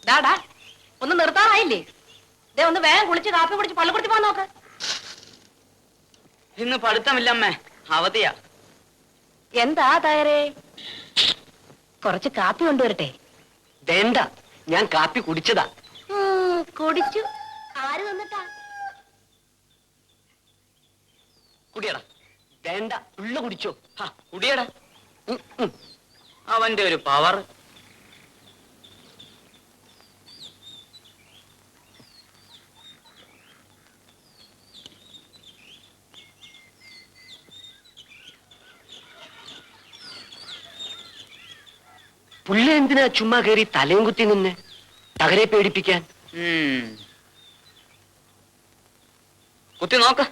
ഡാടാ ഒന്ന് നിർത്താറായില്ലേ? ദേ ഒന്ന് വേഗം കുളിച്ച് കാപ്പി കുടിച്ച് പള്ളിക്കുടിച്ച് പോകാൻ നോക്ക്. ഇന്ന് പഠിത്തമില്ലമ്മേ, അവധിയാ. എന്താ തയ്യാറേ? കുറച്ച് കാപ്പി കൊണ്ടുവരട്ടെ? വേണ്ട, ഞാൻ കാപ്പി കുടിച്ചതാ. കുടിച്ചു. ആര് വന്നിട്ടാ? കുടിയടാ. വേണ്ട, ഉള്ള കുടിച്ചോ. കുടിയടാ. അവന്റെ ഒരു പവർ. പുള്ള എന്തിനാ ചുമ്മാ കയറി തലയും കുത്തി നിന്ന് തകരെ പേടിപ്പിക്കാൻ? കുത്തി നോക്ക.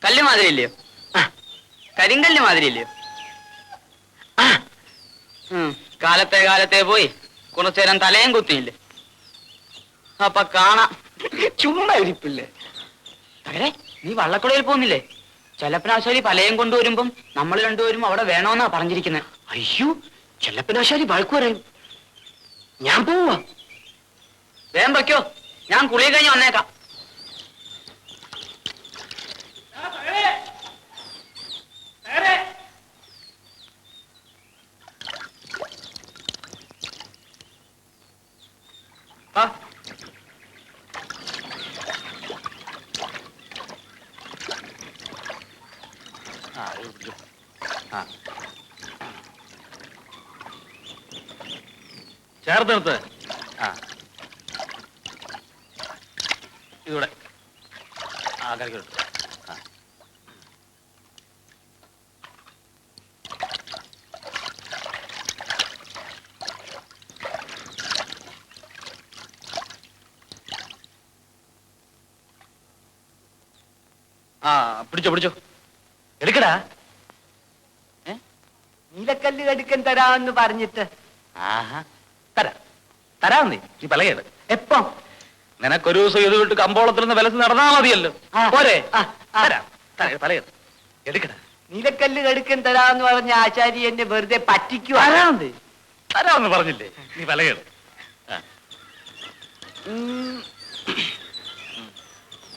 കല്ല് മാതിരി ഇല്ലയോ? കരിങ്കല്ല് മാതിരി ഇല്ലയോ? കാലത്തെ കാലത്തെ പോയി കുറച്ചു നേരം തലയും കുത്തിയില്ലേ? അപ്പൊ കാണാം. ചുമ്മാ ഇരിപ്പില്ലേ? തകരെ, നീ വള്ളക്കുടയിൽ പോകുന്നില്ലേ? ചെല്ലപ്പനാശാരി പലയും കൊണ്ടുവരുമ്പം നമ്മൾ രണ്ടുപേരും അവിടെ വേണോന്നാ പറഞ്ഞിരിക്കുന്നത്. അയ്യോ, ചെല്ലപ്പനാശാരി വഴക്കു പറയും. ഞാൻ പോവാ. വേഗം വയ്ക്കോ, ഞാൻ കുളി കഴിഞ്ഞ് വന്നേക്കാം. ചേർത്ത് നിർത്ത്. ഇതൂടെ കരക്കോട്ട്. പിടിച്ചോ പിടിച്ചോ, എടുക്കടാ. നീലക്കല്ല് കടുക്കൻ തരാമെന്ന് പറഞ്ഞിട്ട്. തരാം. നീ പലകേട്. എപ്പം നിനക്കൊരു ദിവസം ഇത് വിട്ട് കമ്പോളത്തിൽ നിന്ന് വിലസ് നടന്നാ മതിയല്ലോ. പോരെ? പലകേട് എടുക്കടാ. നീലക്കല്ല് കടുക്കൻ തരാമെന്ന് പറഞ്ഞ ആശാരി എന്നെ വെറുതെ പറ്റിക്കുക. തരാമെന്ന് പറഞ്ഞില്ലേ? നീ പലകേട്.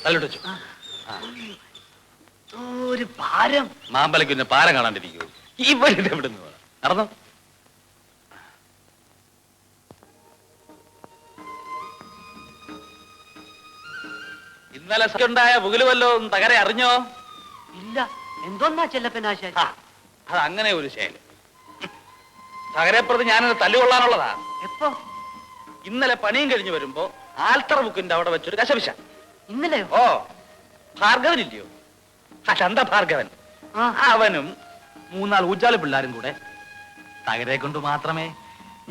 തല്ലിട്ട് വെച്ചു. ഒരു ഭാരം. മാമ്പലയ്ക്ക് പിന്നെ പാരം കാണാണ്ടിരിക്കൂ. ഇവിടെ എവിടുന്ന് നടന്നു. ഇന്നലെ ഉണ്ടായ പുകല് വല്ലതും തകരെ അറിഞ്ഞോ? ഇല്ല. എന്തോന്നാ ചെല്ലപ്പനാശാരി? അത് അങ്ങനെ ഒരു ശൈലം. തകരെപ്പുറത്ത് ഞാനത് തല്ലുകൊള്ളാനുള്ളതാ. എപ്പോ? ഇന്നലെ പണിയും കഴിഞ്ഞ് വരുമ്പോ ആൽത്തറ ബുക്കിന്റെ അവിടെ വെച്ചൊരു കശപിശ. ഇന്നലെയോ? ഓ, ഭാർഗവനില്ലയോ? ചന്ത ഭാർഗവൻ. അവനും 3-4 ഊച്ചാല് പിള്ളാരും കൂടെ തകരെ കൊണ്ട് മാത്രമേ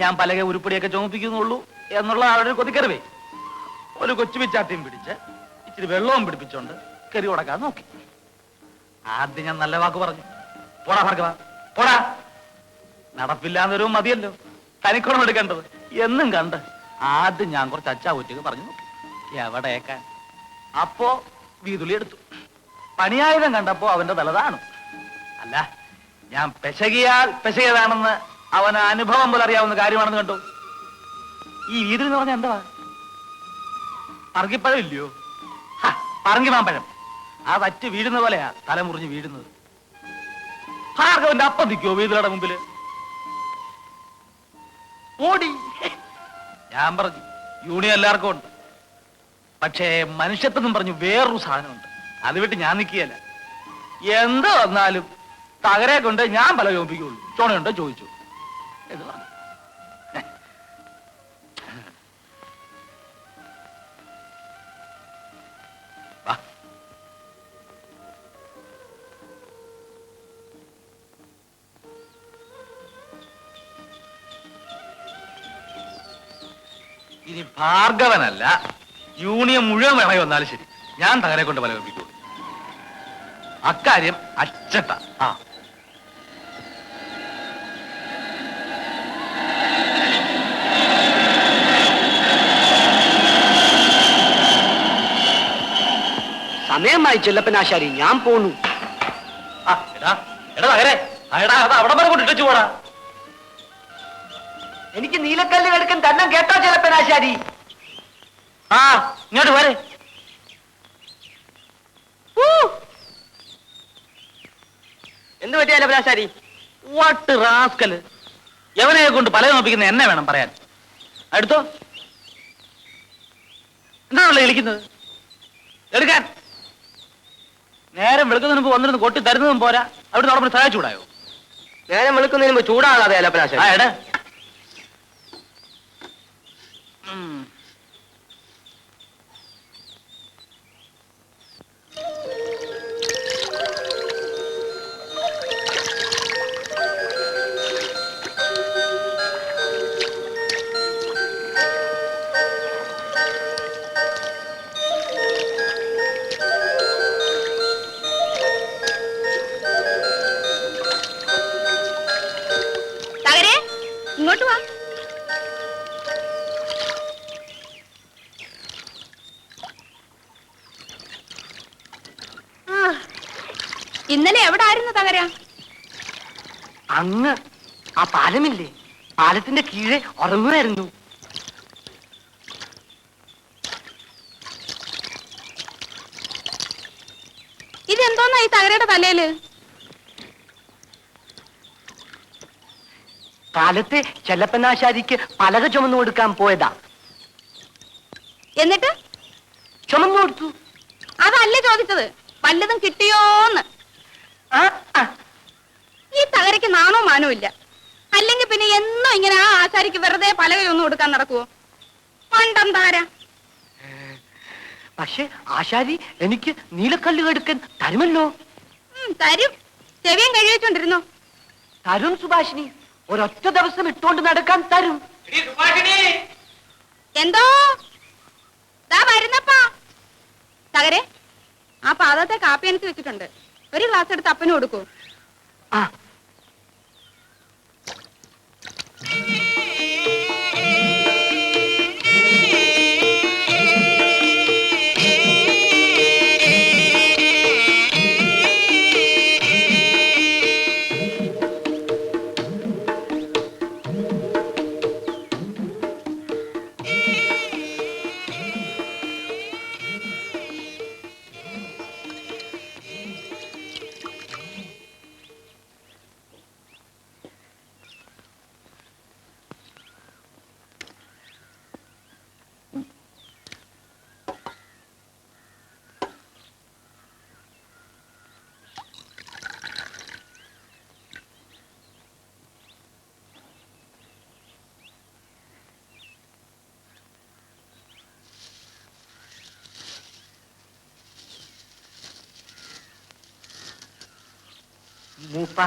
ഞാൻ പലക ഉരുപ്പടിയൊക്കെ ചുമപ്പിക്കുന്നുള്ളൂ എന്നുള്ള അവരുടെ കൊതിക്കറിവേ ഒരു കൊച്ചു പിച്ചാത്തിയും പിടിച്ച് ഇച്ചിരി വെള്ളവും പിടിപ്പിച്ചോണ്ട് കെറി ഉടക്കാൻ നോക്കി. ആദ്യം ഞാൻ നല്ല വാക്ക് പറഞ്ഞു, പോടാ ഭാർഗവ പോടാ, നടപ്പില്ലാന്നൊരു മതിയല്ലോ തനിക്കുണം എടുക്കേണ്ടത് എന്നും കണ്ട് ആദ്യം ഞാൻ കുറച്ച് അച്ചാ ഊറ്റുക പറഞ്ഞു നോക്കി. എവിടെയേക്കാൻ? അപ്പോ വീതുളി എടുത്തു. പണിയായുധം കണ്ടപ്പോ അവന്റെ തലതാണ്. അല്ല, ഞാൻ പെശകിയാൽ പെശകിയതാണെന്ന് അവന് അനുഭവം പോലെ അറിയാവുന്ന കാര്യമാണെന്ന് കണ്ടു. ഈ വീതിൽ എന്ന് പറഞ്ഞാൽ എന്താ? പറങ്കിപ്പഴം ഇല്ലയോ? പറങ്കി മാമ്പഴം. ആ വറ്റ് വീഴുന്ന പോലെയാ തലമുറിഞ്ഞ് വീഴുന്നത്. ഭാർഗവന്റെ അപ്പം നിൽക്കുവോ വീതിലുടെ മുമ്പില്? ഓടി. ഞാൻ പറഞ്ഞു, യൂണിയൻ എല്ലാവർക്കും ഉണ്ട്, പക്ഷേ മനുഷ്യത്വം പറഞ്ഞു വേറൊരു സാധനമുണ്ട്, അത് വിട്ട് ഞാൻ നിൽക്കുകയല്ല. എന്ത് വന്നാലും തകരെ കൊണ്ട് ഞാൻ പല ചോദിപ്പിക്കുള്ളൂ. ചോണയുണ്ടോ ചോദിച്ചു എന്ന് പറഞ്ഞു. ഇനി ഭാർഗവനല്ല, യൂണിയൻ മുഴുവൻ വേണമെങ്കിൽ വന്നാലും ശരി, ഞാൻ തകരെ കൊണ്ട് പല ചോദിപ്പിക്കുള്ളൂ. അക്കാര്യം അച്ചട്ട. സമയമായി ചെല്ലപ്പനാശാരി, ഞാൻ പോണു. എടാ തകരെ, എടാ അത് അവിടെ വരെ കൊണ്ടിട്ടു പോടാ. എനിക്ക് നീലക്കല്ല് എടുക്കാൻ തന്നെ കേട്ടോ ചെലപ്പനാശാരി. ആ ഇങ്ങോട്ട് പോരെ. എന്ത് പറ്റിയ ചെലപ്പനാശാരി? വാട്ട് റാസ്കല്, എവനെ കൊണ്ട് പല നോപ്പിക്കുന്ന എന്നെ വേണം പറയാൻ. അടുത്തോ, എന്താണല്ലോ വിളിക്കുന്നത്? എടുക്കാൻ നേരം വെളുക്കുന്നതിന് മുമ്പ് വന്നിരുന്ന് കൊട്ടി തരുന്നതും പോരാ, അവിടെ അവിടെ സഹായിച്ചുകൂടായോ? നേരം വെളുക്കുന്നതിന് മുമ്പ് ചൂടാകാതെ ആ ചെലപ്പനാശാരി. എടാ തകരെ ഇങ്ങോട്ട് വാ. ഇന്നലെ എവിടെ ആയിരുന്നു തകര? അങ്ങ് ആ പാലമില്ലേ, പാലത്തിന്റെ കീഴെ ഉറങ്ങുമായിരുന്നു. ഇതെന്തോന്നാ ഈ തകരയുടെ തലയില്? കാലത്തെ ചെല്ലപ്പനാശാരിക്ക് പലക ചുമന്നു കൊടുക്കാൻ പോയതാ. എന്നിട്ട് ചുമന്നു കൊടുത്തു. അതല്ലേ ചോദിച്ചത്, വല്ലതും കിട്ടിയോന്ന്. ആ, ആ. ഈ തകരയ്ക്ക് നാണോ മാനോ ഇല്ല. അല്ലെങ്കിൽ പിന്നെ എന്നും ഇങ്ങനെ ആ ആശാരിക്ക് വെറുതെ പലകയൊന്നും കൊടുക്കാൻ നടക്കുവോ? മണ്ടം തകര. പക്ഷെ ആശാരി എനിക്ക് നീലക്കല്ല് എടുക്കാൻ തരുമല്ലോ. തരും. ചെവിയും കഴിവെച്ചോണ്ടിരുന്നോ? തരും സുഭാഷിനി, ഒരൊറ്റ ദിവസം ഇട്ടുകൊണ്ട് നടക്കാൻ തരും. എന്തോ ദാ വരുന്നപ്പാ. തകരെ, ആ പാദത്തെ കാപ്പി എനിക്ക് വെച്ചിട്ടുണ്ട്. ഒരു ഗ്ലാസ് എടുത്ത് അപ്പന് കൊടുക്കൂ. ആ, മൂപ്പ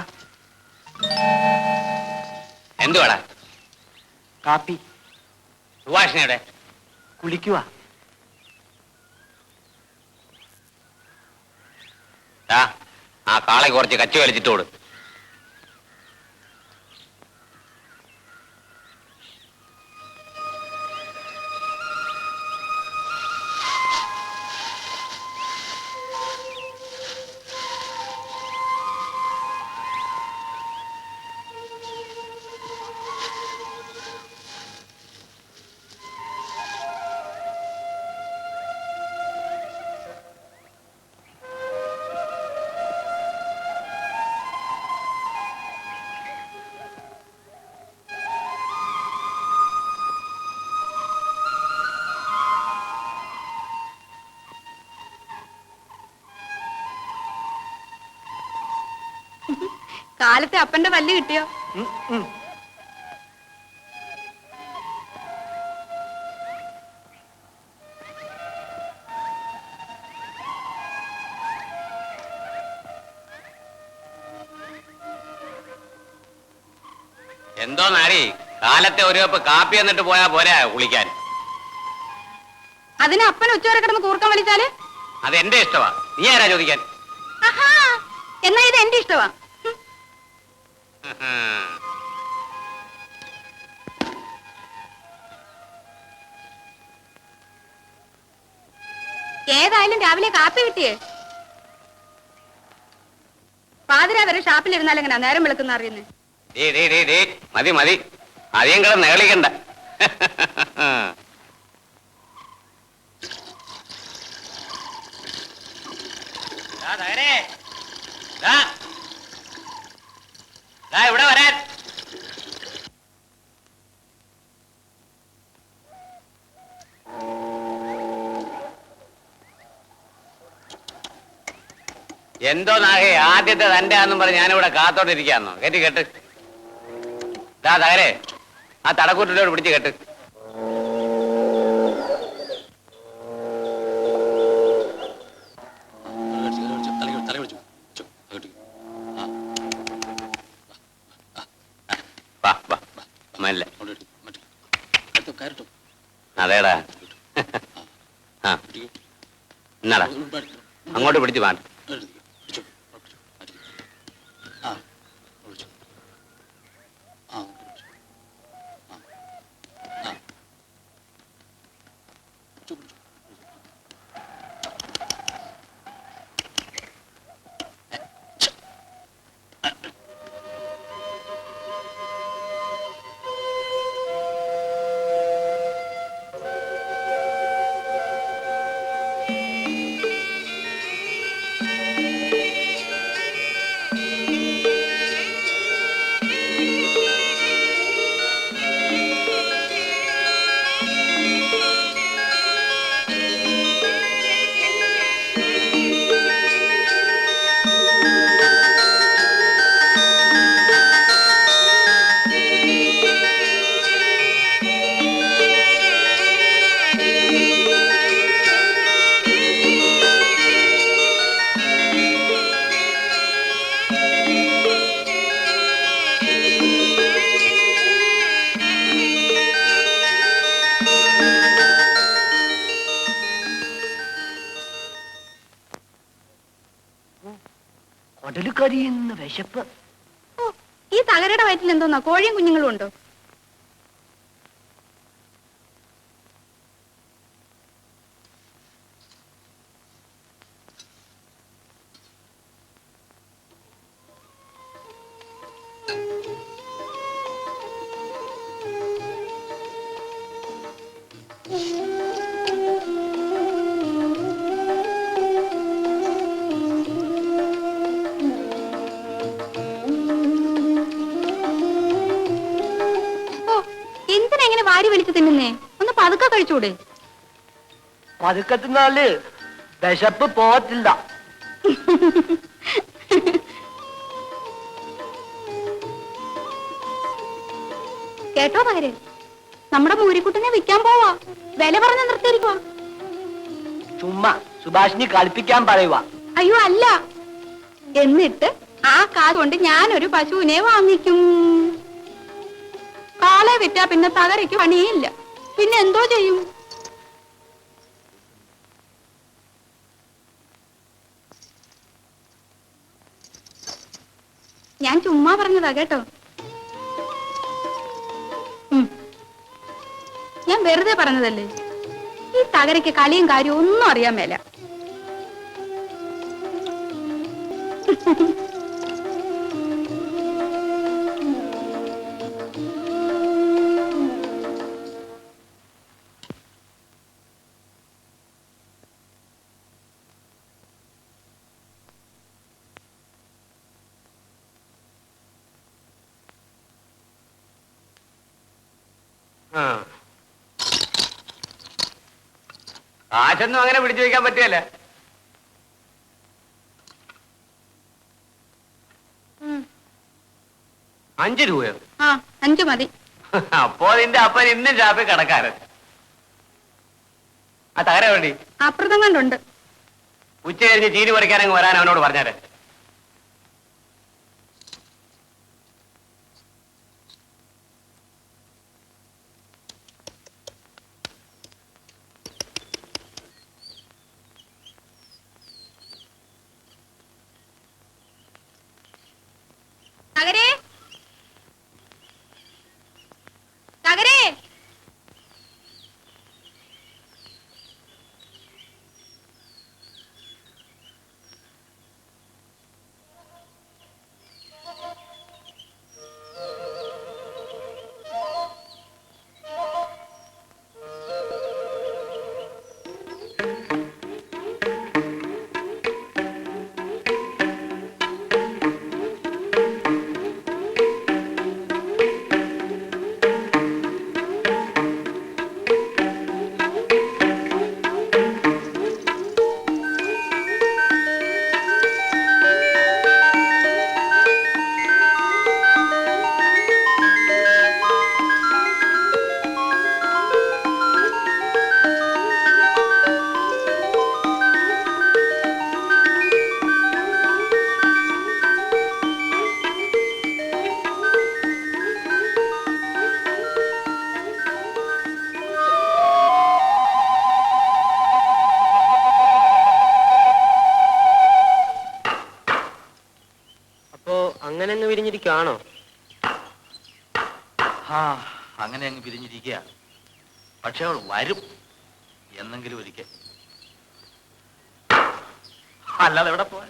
എന്തുവാടാ? കാപ്പി. സുഭാഷിനെയുടെ കുളിക്കുവാ. ആ കാളെ കുറച്ച് കച്ചു വലിച്ചിട്ടോട്. കാലത്തെ അപ്പന്റെ പല്ല് കിട്ടിയോ? ഉം, ഉം. എന്തോ നാരി, കാലത്തെ ഒരു കപ്പ് കാപ്പി എന്നിട്ട് പോയാ പോരാ കുളിക്കാൻ? അതിന് അപ്പൻ ഉച്ചവരെ കിടന്ന് കൂർക്കം വലിച്ചാല്? അത് എന്റെ ഇഷ്ടമാ, നീ ആരാ ചോദിക്കാൻ? ആഹാ, എന്നാ ഇത് എന്റെ ഇഷ്ടമാ. ഏതായാലും രാവിലെ കാപ്പി കിട്ടിയേ. പാതിരാ വരെ ഷാപ്പിലിരുന്നാലെങ്ങനാ നേരം വിളിക്കുന്ന അറിയുന്നേ? മതി മതി, അധികം കിടന്ന് നേളിക്കണ്ട. ഇവിടെ വരാൻ. എന്തോ നാഗേ, ആദ്യത്തെ തന്റെ ആന്നും പറഞ്ഞ് ഞാനിവിടെ കാത്തോണ്ടിരിക്കാന്നോ? കേട്ട് തകരെ, ആ തടക്കൂട്ടിലോട് പിടിച്ച് കേട്ട്. അതേടാ, ആ എന്നാടാ അങ്ങോട്ട് പിടിച്ച് മാറ്റി. കടല് കരിയുന്ന വിശപ്പ്. ഓ, ഈ തകരയുടെ വയറ്റിൽ എന്തോന്നാ കോഴിയും കുഞ്ഞുങ്ങളും ഉണ്ടോ? വാരി വലിച്ചു തിന്നുന്നേ, ഒന്ന് പതുക്കെ കഴിച്ചൂടെ? പതുക്കെ തിന്നാല് വിശപ്പ് പോകത്തില്ല. കേട്ടോ പകരെ, നമ്മുടെ മൂരിക്കുട്ടിനെ വിൽക്കാൻ പോവാ. വില പറഞ്ഞ് നിർത്തിയിരിക്കുവാ. ചുമ്മാ സുഭാഷിനി കളിപ്പിക്കാൻ പറയുക. അയ്യോ അല്ല, എന്നിട്ട് ആ കാശ് കൊണ്ട് ഞാനൊരു പശുവിനെ വാങ്ങിക്കും. കാളെ വിറ്റാ പിന്നെ തകരയ്ക്ക് പണിയില്ല. പിന്നെ എന്തോ ചെയ്യും? ഞാൻ ചുമ്മാ പറഞ്ഞതാ കേട്ടോ. ഞാൻ വെറുതെ പറഞ്ഞതല്ലേ. ഈ തകരയ്ക്ക് കളിയും കാര്യവും ഒന്നും അറിയാൻ മേല. കാശൊന്നും അങ്ങനെ പിടിച്ചു വയ്ക്കാൻ പറ്റിയല്ല. $5? ആ, 5 മതി. അപ്പോ നിന്റെ അപ്പൻ ഇന്നും ഷാപ്പിൽ കടക്കാരൻ. ആ തകര വേണ്ടി അപ്പുറത്തും കണ്ടുണ്ട്. ഉച്ച കഴിഞ്ഞ് ചീനി പറിക്കാൻ അങ്ങ് വരാൻ അവനോട് പറഞ്ഞാലേ. തകരേ, തകരേ, പിരിഞ്ഞിരിക്കുകയാണോ? ആ അങ്ങനെ അങ്ങ് പിരിഞ്ഞിരിക്കുക. പക്ഷെ അവൾ വരും എന്നെങ്കിലും ഒരിക്കൽ. അല്ലാതെ എവിടെ പോവാൻ?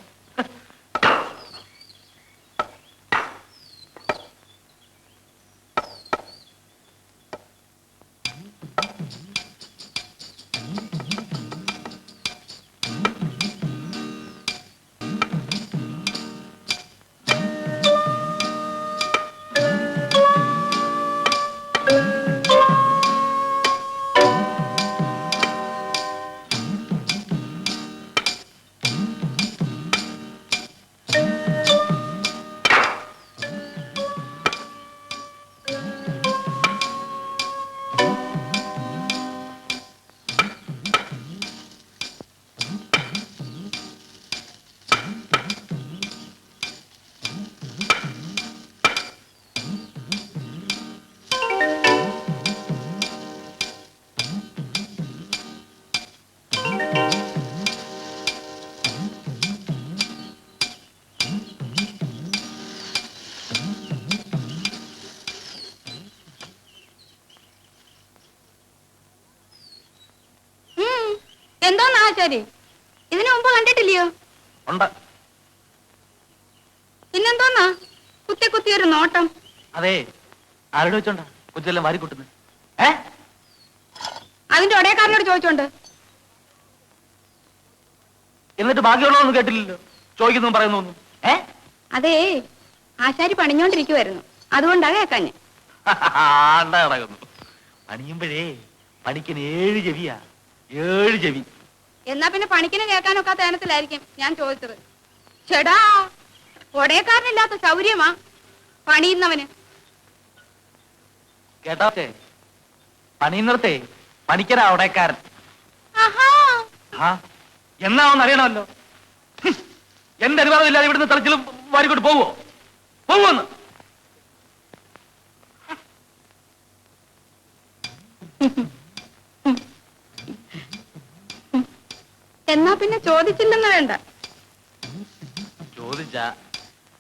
എന്തോന്ന് ആശാരി, ഇതിനു മുമ്പ് കണ്ടിട്ടില്ലയോ? ഉണ്ട്. പിന്നെന്തോന്നാ കുത്തി കുത്തി ഒരു നോട്ടം? അതെ, ആരോട് വെച്ചോണ്ടാ കൊച്ചെല്ലാം വാരിക്കൂട്ടുന്നത്? അതിന്റെ ഒടയക്കാരനോട് ചോദിച്ചോണ്ട്. എന്നിട്ട് ബാക്കിയുള്ളതൊന്നും കേട്ടില്ലല്ലോ, ചോദിക്കുന്നു പറയുന്നു. അതേ, ആശാരി പണിഞ്ഞോണ്ടിരിക്കുവായിരുന്നു, അതുകൊണ്ടാ കേക്കാഞ്ഞ്. നടക്കുന്നു. പണിയുമ്പോഴേ പണിക്കിന് 7 ചെവിയാ, 7 ചെവി. എന്നാ പിന്നെ പണിക്കിന് കേൾക്കാനൊക്കാത്ത തേനത്തിലായിരിക്കും ഞാൻ ചോദിച്ചത്. ചേടാ, ഒടയക്കാരനില്ലാത്ത ശൗര്യമാ പണിയുന്നവന്. കേട്ടോ, പണിയുന്നിടത്തേ പണിക്കരാ അവിടേക്കാരൻ. എന്നാവെന്ന് അറിയണമല്ലോ. എന്റെ അനുവാദമില്ലാതെ ഇവിടുന്ന് തലച്ചിലും വാരിക്കൊണ്ട് പോവോ? പോവോന്ന്? എന്നാ പിന്നെ ചോദിച്ചില്ലെന്ന് വേണ്ട. ചോദിച്ച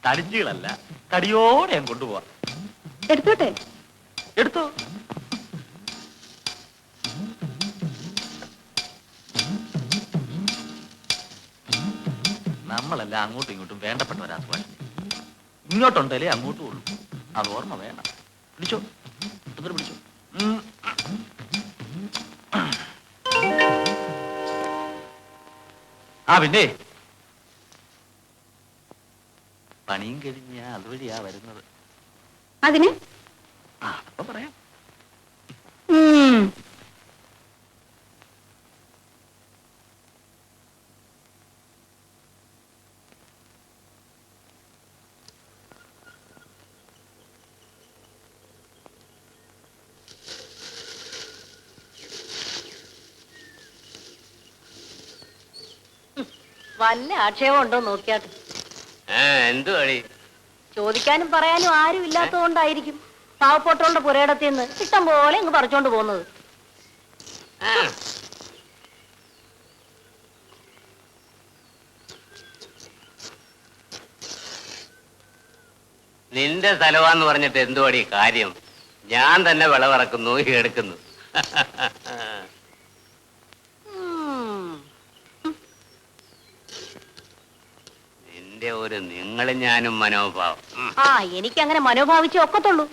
തടിച്ചുകളല്ല, തടിയോടെ ഞാൻ കൊണ്ടുപോവാ. എടുത്തോട്ടെ? എടുത്തോ. നമ്മളെല്ലാം അങ്ങോട്ടും ഇങ്ങോട്ടും വേണ്ടപ്പെട്ടവരാ. ഇങ്ങോട്ടുണ്ടല്ലേ അങ്ങോട്ടും ഉള്ളൂ, അത് ഓർമ്മ വേണം. പിടിച്ചോ, എന്നിട്ട് പിടിച്ചോ. ആ പിന്നെ പണിയും കഴിഞ്ഞ അതുവഴിയാ വരുന്നത്. അതിന് അപ്പൊ പറയാം. വല്ല ആക്ഷേപം ഉണ്ടോ നോക്കിയാട്ടെ. എന്തു വഴി? ചോദിക്കാനും പറയാനും ആരും ഇല്ലാത്തതുകൊണ്ടായിരിക്കും പാവപ്പെട്ടവളുടെ പുരയിടത്തിൽ നിന്ന് ഇഷ്ടം പോലെ ഇങ്ങ് പറിച്ചോണ്ട് പോകുന്നത്. നിന്റെ സ്ഥലമാന്ന് പറഞ്ഞിട്ട് എന്തു വഴി കാര്യം? ഞാൻ തന്നെ വിളവിറക്കുന്നു, എടുക്കുന്നു. നിന്റെ ഒരു നിങ്ങളും ഞാനും മനോഭാവം. ആ, എനിക്കങ്ങനെ മനോഭാവിച്ചേ ഒക്കത്തുള്ളൂ.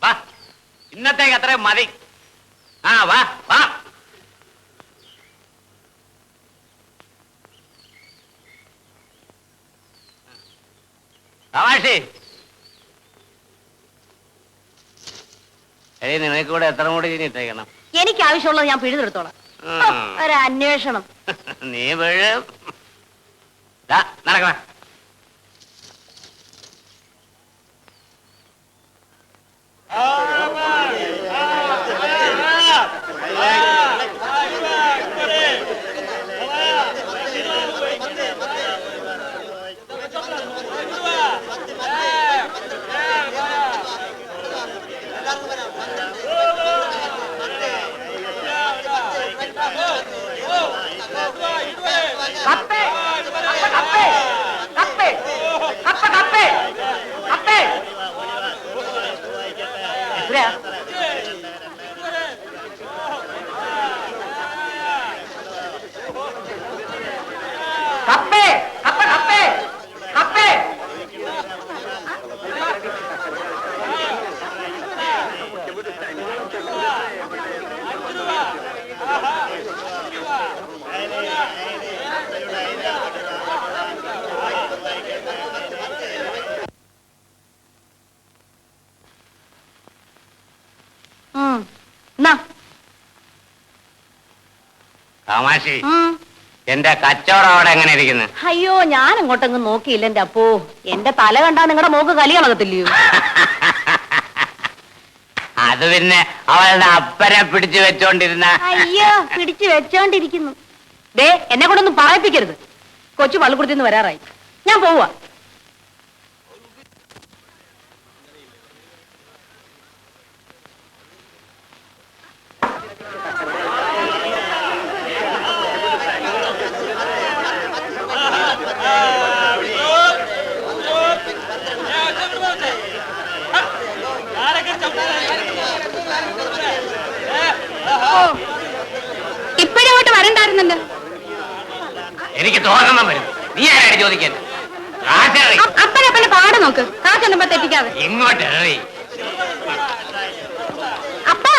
വാ, ഇന്നത്തേക്ക് അത്രയും മതി. ആ വാ വാ. തമാശേ, നിനക്ക് കൂടെ എത്ര കൂടി ഇട്ടേക്കണം? എനിക്ക് ആവശ്യമുള്ളത് ഞാൻ പിഴുതെടുത്തോളാം. ഒരു അന്വേഷണം. നീ വീഴും. നടക്കണ. കാമാക്ഷി ആ എന്റെ കച്ചവടം അവിടെ എങ്ങനെ ഇരിക്കുന്നു? അയ്യോ ഞാൻ അങ്ങോട്ടങ്ങ് നോക്കിയില്ല എന്റെ അപ്പോ. എന്റെ തല കണ്ടാ നിങ്ങളുടെ മോക്ക് കലി കളകത്തില്ലയോ? അത് പിന്നെ അവളുടെ അപ്പനെ പിടിച്ചു വെച്ചോണ്ടിരുന്ന. അയ്യോ പിടിച്ചു വെച്ചോണ്ടിരിക്കുന്നു. ദേ എന്നെ കൊണ്ടൊന്നും പറയിപ്പിക്കരുത്. കൊച്ചു പള്ളിക്കുടത്തിന്ന് വരാറായി. ഞാൻ പോവാ. ഇപ്പഴോട്ട് വരണ്ടായിരുന്നല്ലോ. എനിക്ക് തോന്നണം വരും. നീ ആരാണ് ചോദിക്കാൻ? അപ്പനെ പാട് നോക്ക്. കാശുണ്ടപ്പോ തെറ്റിക്കാതെ. ഇങ്ങോട്ട് എറി. അപ്പാ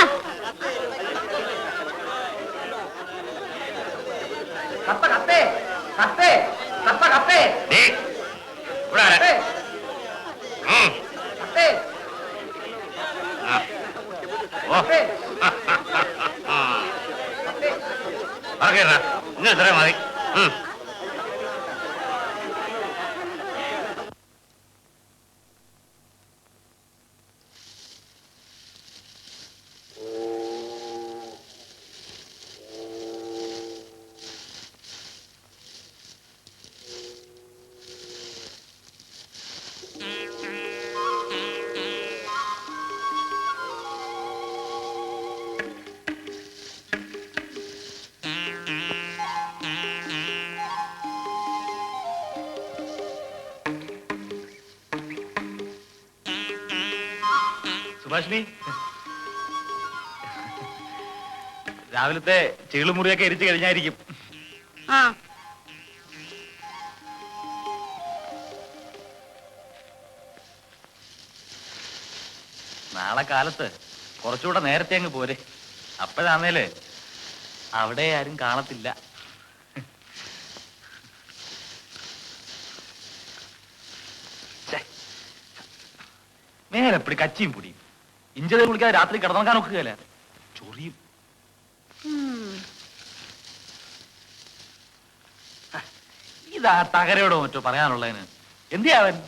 ദേ, ഇവിടെ വരാ. ഓ. ഇന്ന് ഇത്രയും മതി. സുഭാഷിണി, രാവിലത്തെ ചീളുമുറിയൊക്കെ എരിച്ചു കഴിഞ്ഞായിരിക്കും. ആ നാളെ കാലത്ത് കുറച്ചുകൂടെ നേരത്തെ അങ്ങ് പോരെ. അപ്പോഴാന്നേല് അവിടെ ആരും കാണത്തില്ല. നേരെപ്പടി കച്ചിയും പൊടിയും ഇഞ്ചതെ കുളിക്കാതെ രാത്രി കിടന്നുറങ്ങാൻ നോക്കുകയല്ല, ചൊറിയും. ഇതാ തകരയോടോ മറ്റോ പറയാനുള്ളതിന് എന്തിയാവൻ?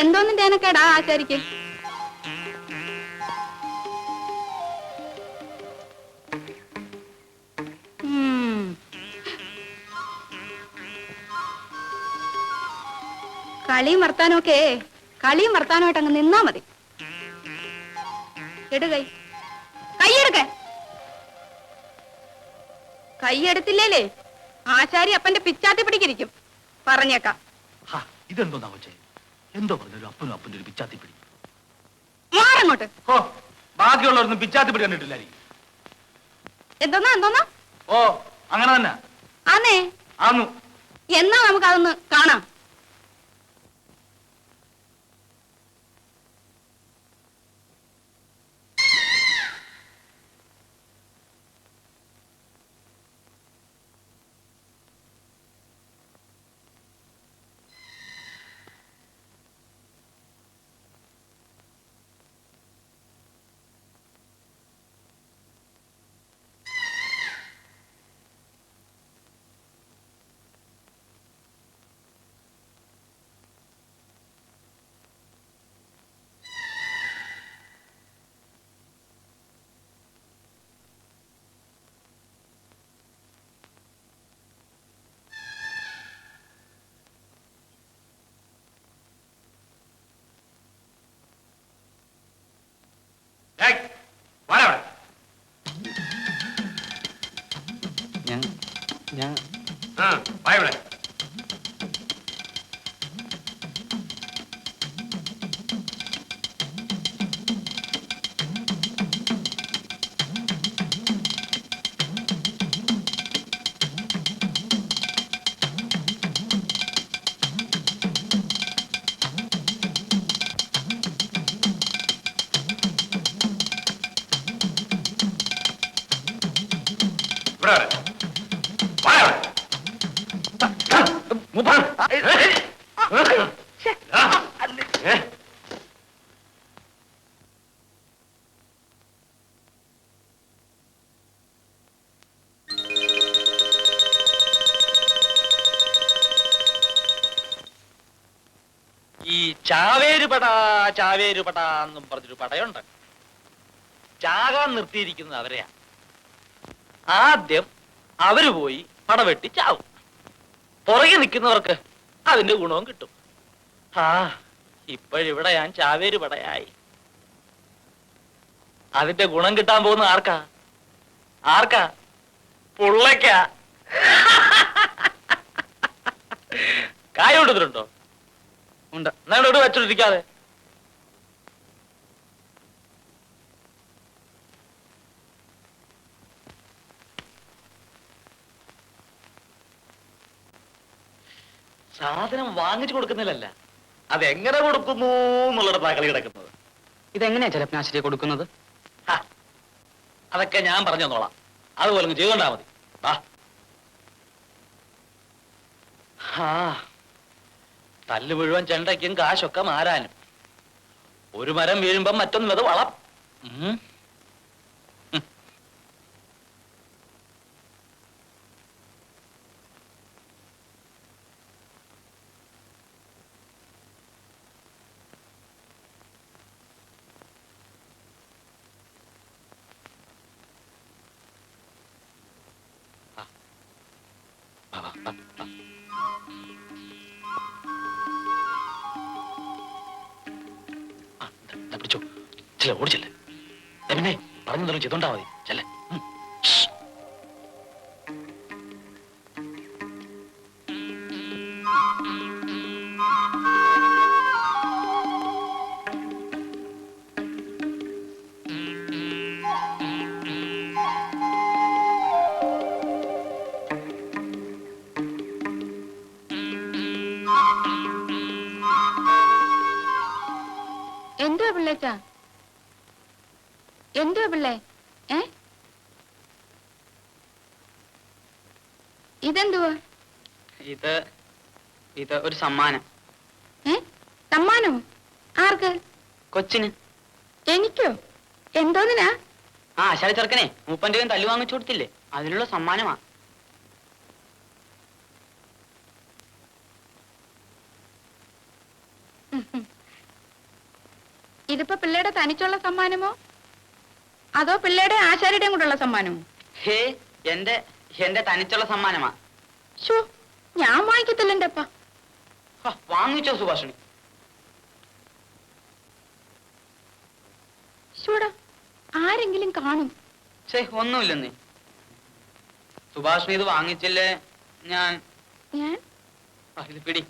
എന്തോന്നും തേനക്കേടാ ആശാരിക്ക്? കളിയും വർത്താനമൊക്കെ കളിയും വർത്താനമായിട്ട് അങ്ങ് നിന്നാ മതി. എടുകൈ കൈയെടുക്ക. കൈയെടുത്തില്ലേലേ ആശാരി അപ്പന്റെ പിച്ചാത്തി പിടിക്കിരിക്കും. പറഞ്ഞേക്കാം. ഇതെന്തോന്നാ കൊച്ചേ? എന്തോ പറഞ്ഞൊരു അപ്പനും അപ്പന്റെ ഒരു പിച്ചാത്തിപ്പിടി. മാറങ്ങോട്ട്. ഓ, ബാക്കിയുള്ളവരൊന്നും പിച്ചാത്തിപ്പിടി കണ്ടിട്ടില്ലായിരിക്കും. എന്തോന്നാ എന്തോന്നാ? ഓ, അങ്ങനെ തന്നെ ആന്നേ. ആന്നു. എന്നാ നമുക്ക് അതൊന്ന് കാണാം. ഇവിടെ ഇവിടെ വരെ. വാ ഇവിടെ. മൂപ്പ. ഈ ചാവേരുപട എന്നും പറഞ്ഞൊരു പടയുണ്ട്. ചാകാൻ നിർത്തിയിരിക്കുന്നത് അവരെയാ. ആദ്യം അവര് പോയി പടവെട്ടി ചാവും. പുറകെ നിൽക്കുന്നവർക്ക് അതിന്റെ ഗുണവും കിട്ടും. ആ ഇപ്പോഴിവിടെ ഞാൻ ചാവേരുപടയായി. അതിന്റെ ഗുണം കിട്ടാൻ പോകുന്ന ആർക്കാ? ആർക്കാ? പുള്ളയ്ക്കാ. കായ കൊണ്ടുവന്നിട്ടുണ്ടോ? ഉണ്ട്. എന്നാ ഇവിടെ വെച്ചോണ്ടിരിക്കാതെ. സാധനം വാങ്ങിച്ചു കൊടുക്കുന്നില്ലല്ല, അതെങ്ങനെ കൊടുക്കുന്നു എന്നുള്ളതാണ് കളി കിടക്കുന്നത്. ഇതെങ്ങനെയാ ജലപ്നാശിനി കൊടുക്കുന്നത്? ഹ, അതൊക്കെ ഞാൻ പറഞ്ഞു തന്നോളാം. അതുപോലെ അങ്ങ് ചെയ്തോണ്ടാ മതി. വാ. തല്ല് മുഴുവൻ ചെണ്ടയ്ക്കും കാശൊക്കെ മാറാനും. ഒരു മരം വീഴുമ്പം മറ്റൊന്നത് വളം. പിടിച്ചോ. ചില ഓടിച്ചല്ലേ. പിന്നെ പറഞ്ഞു തരും ചെയ്തോണ്ടാ മതി. ചെല്ലേ. എന്തുവാ പിള്ളേച്ചാ? എന്തുവാ പിള്ളേ? ഇതെന്തുവാ? ഇത് ഒരു സമ്മാനം. സമ്മാനോ? ആർക്ക്? കൊച്ചിന്. എനിക്കോ? എന്തോന്നിനാ? ആ ആശാരി ചെറുക്കനെ മൂപ്പന്റെ തല്ലു വാങ്ങിച്ചു കൊടുത്തില്ലേ, അതിനുള്ള സമ്മാനമാ. ഇതിപ്പോ പിള്ളേരുടെ തനിച്ചുള്ള സമ്മാനമോ അതോ പിള്ളേരുടെ ആശാരിയുടെയും കൂടെയുള്ള സമ്മാനമോ? ഹേ, എന്റെ തനിച്ചുള്ള സമ്മാനമാ. ഷോ, ഞാൻ വാങ്ങിക്കത്തില്ല എന്റെ അപ്പ. വാങ്ങിച്ചോ സുഭാഷിണി? ഷോടാ, ആരെങ്കിലും കാണും. ഒന്നുമില്ലെന്നേ. സുഭാഷിണി ഇത് വാങ്ങിച്ചില്ലേ? ഞാൻ ഇത് പിടി.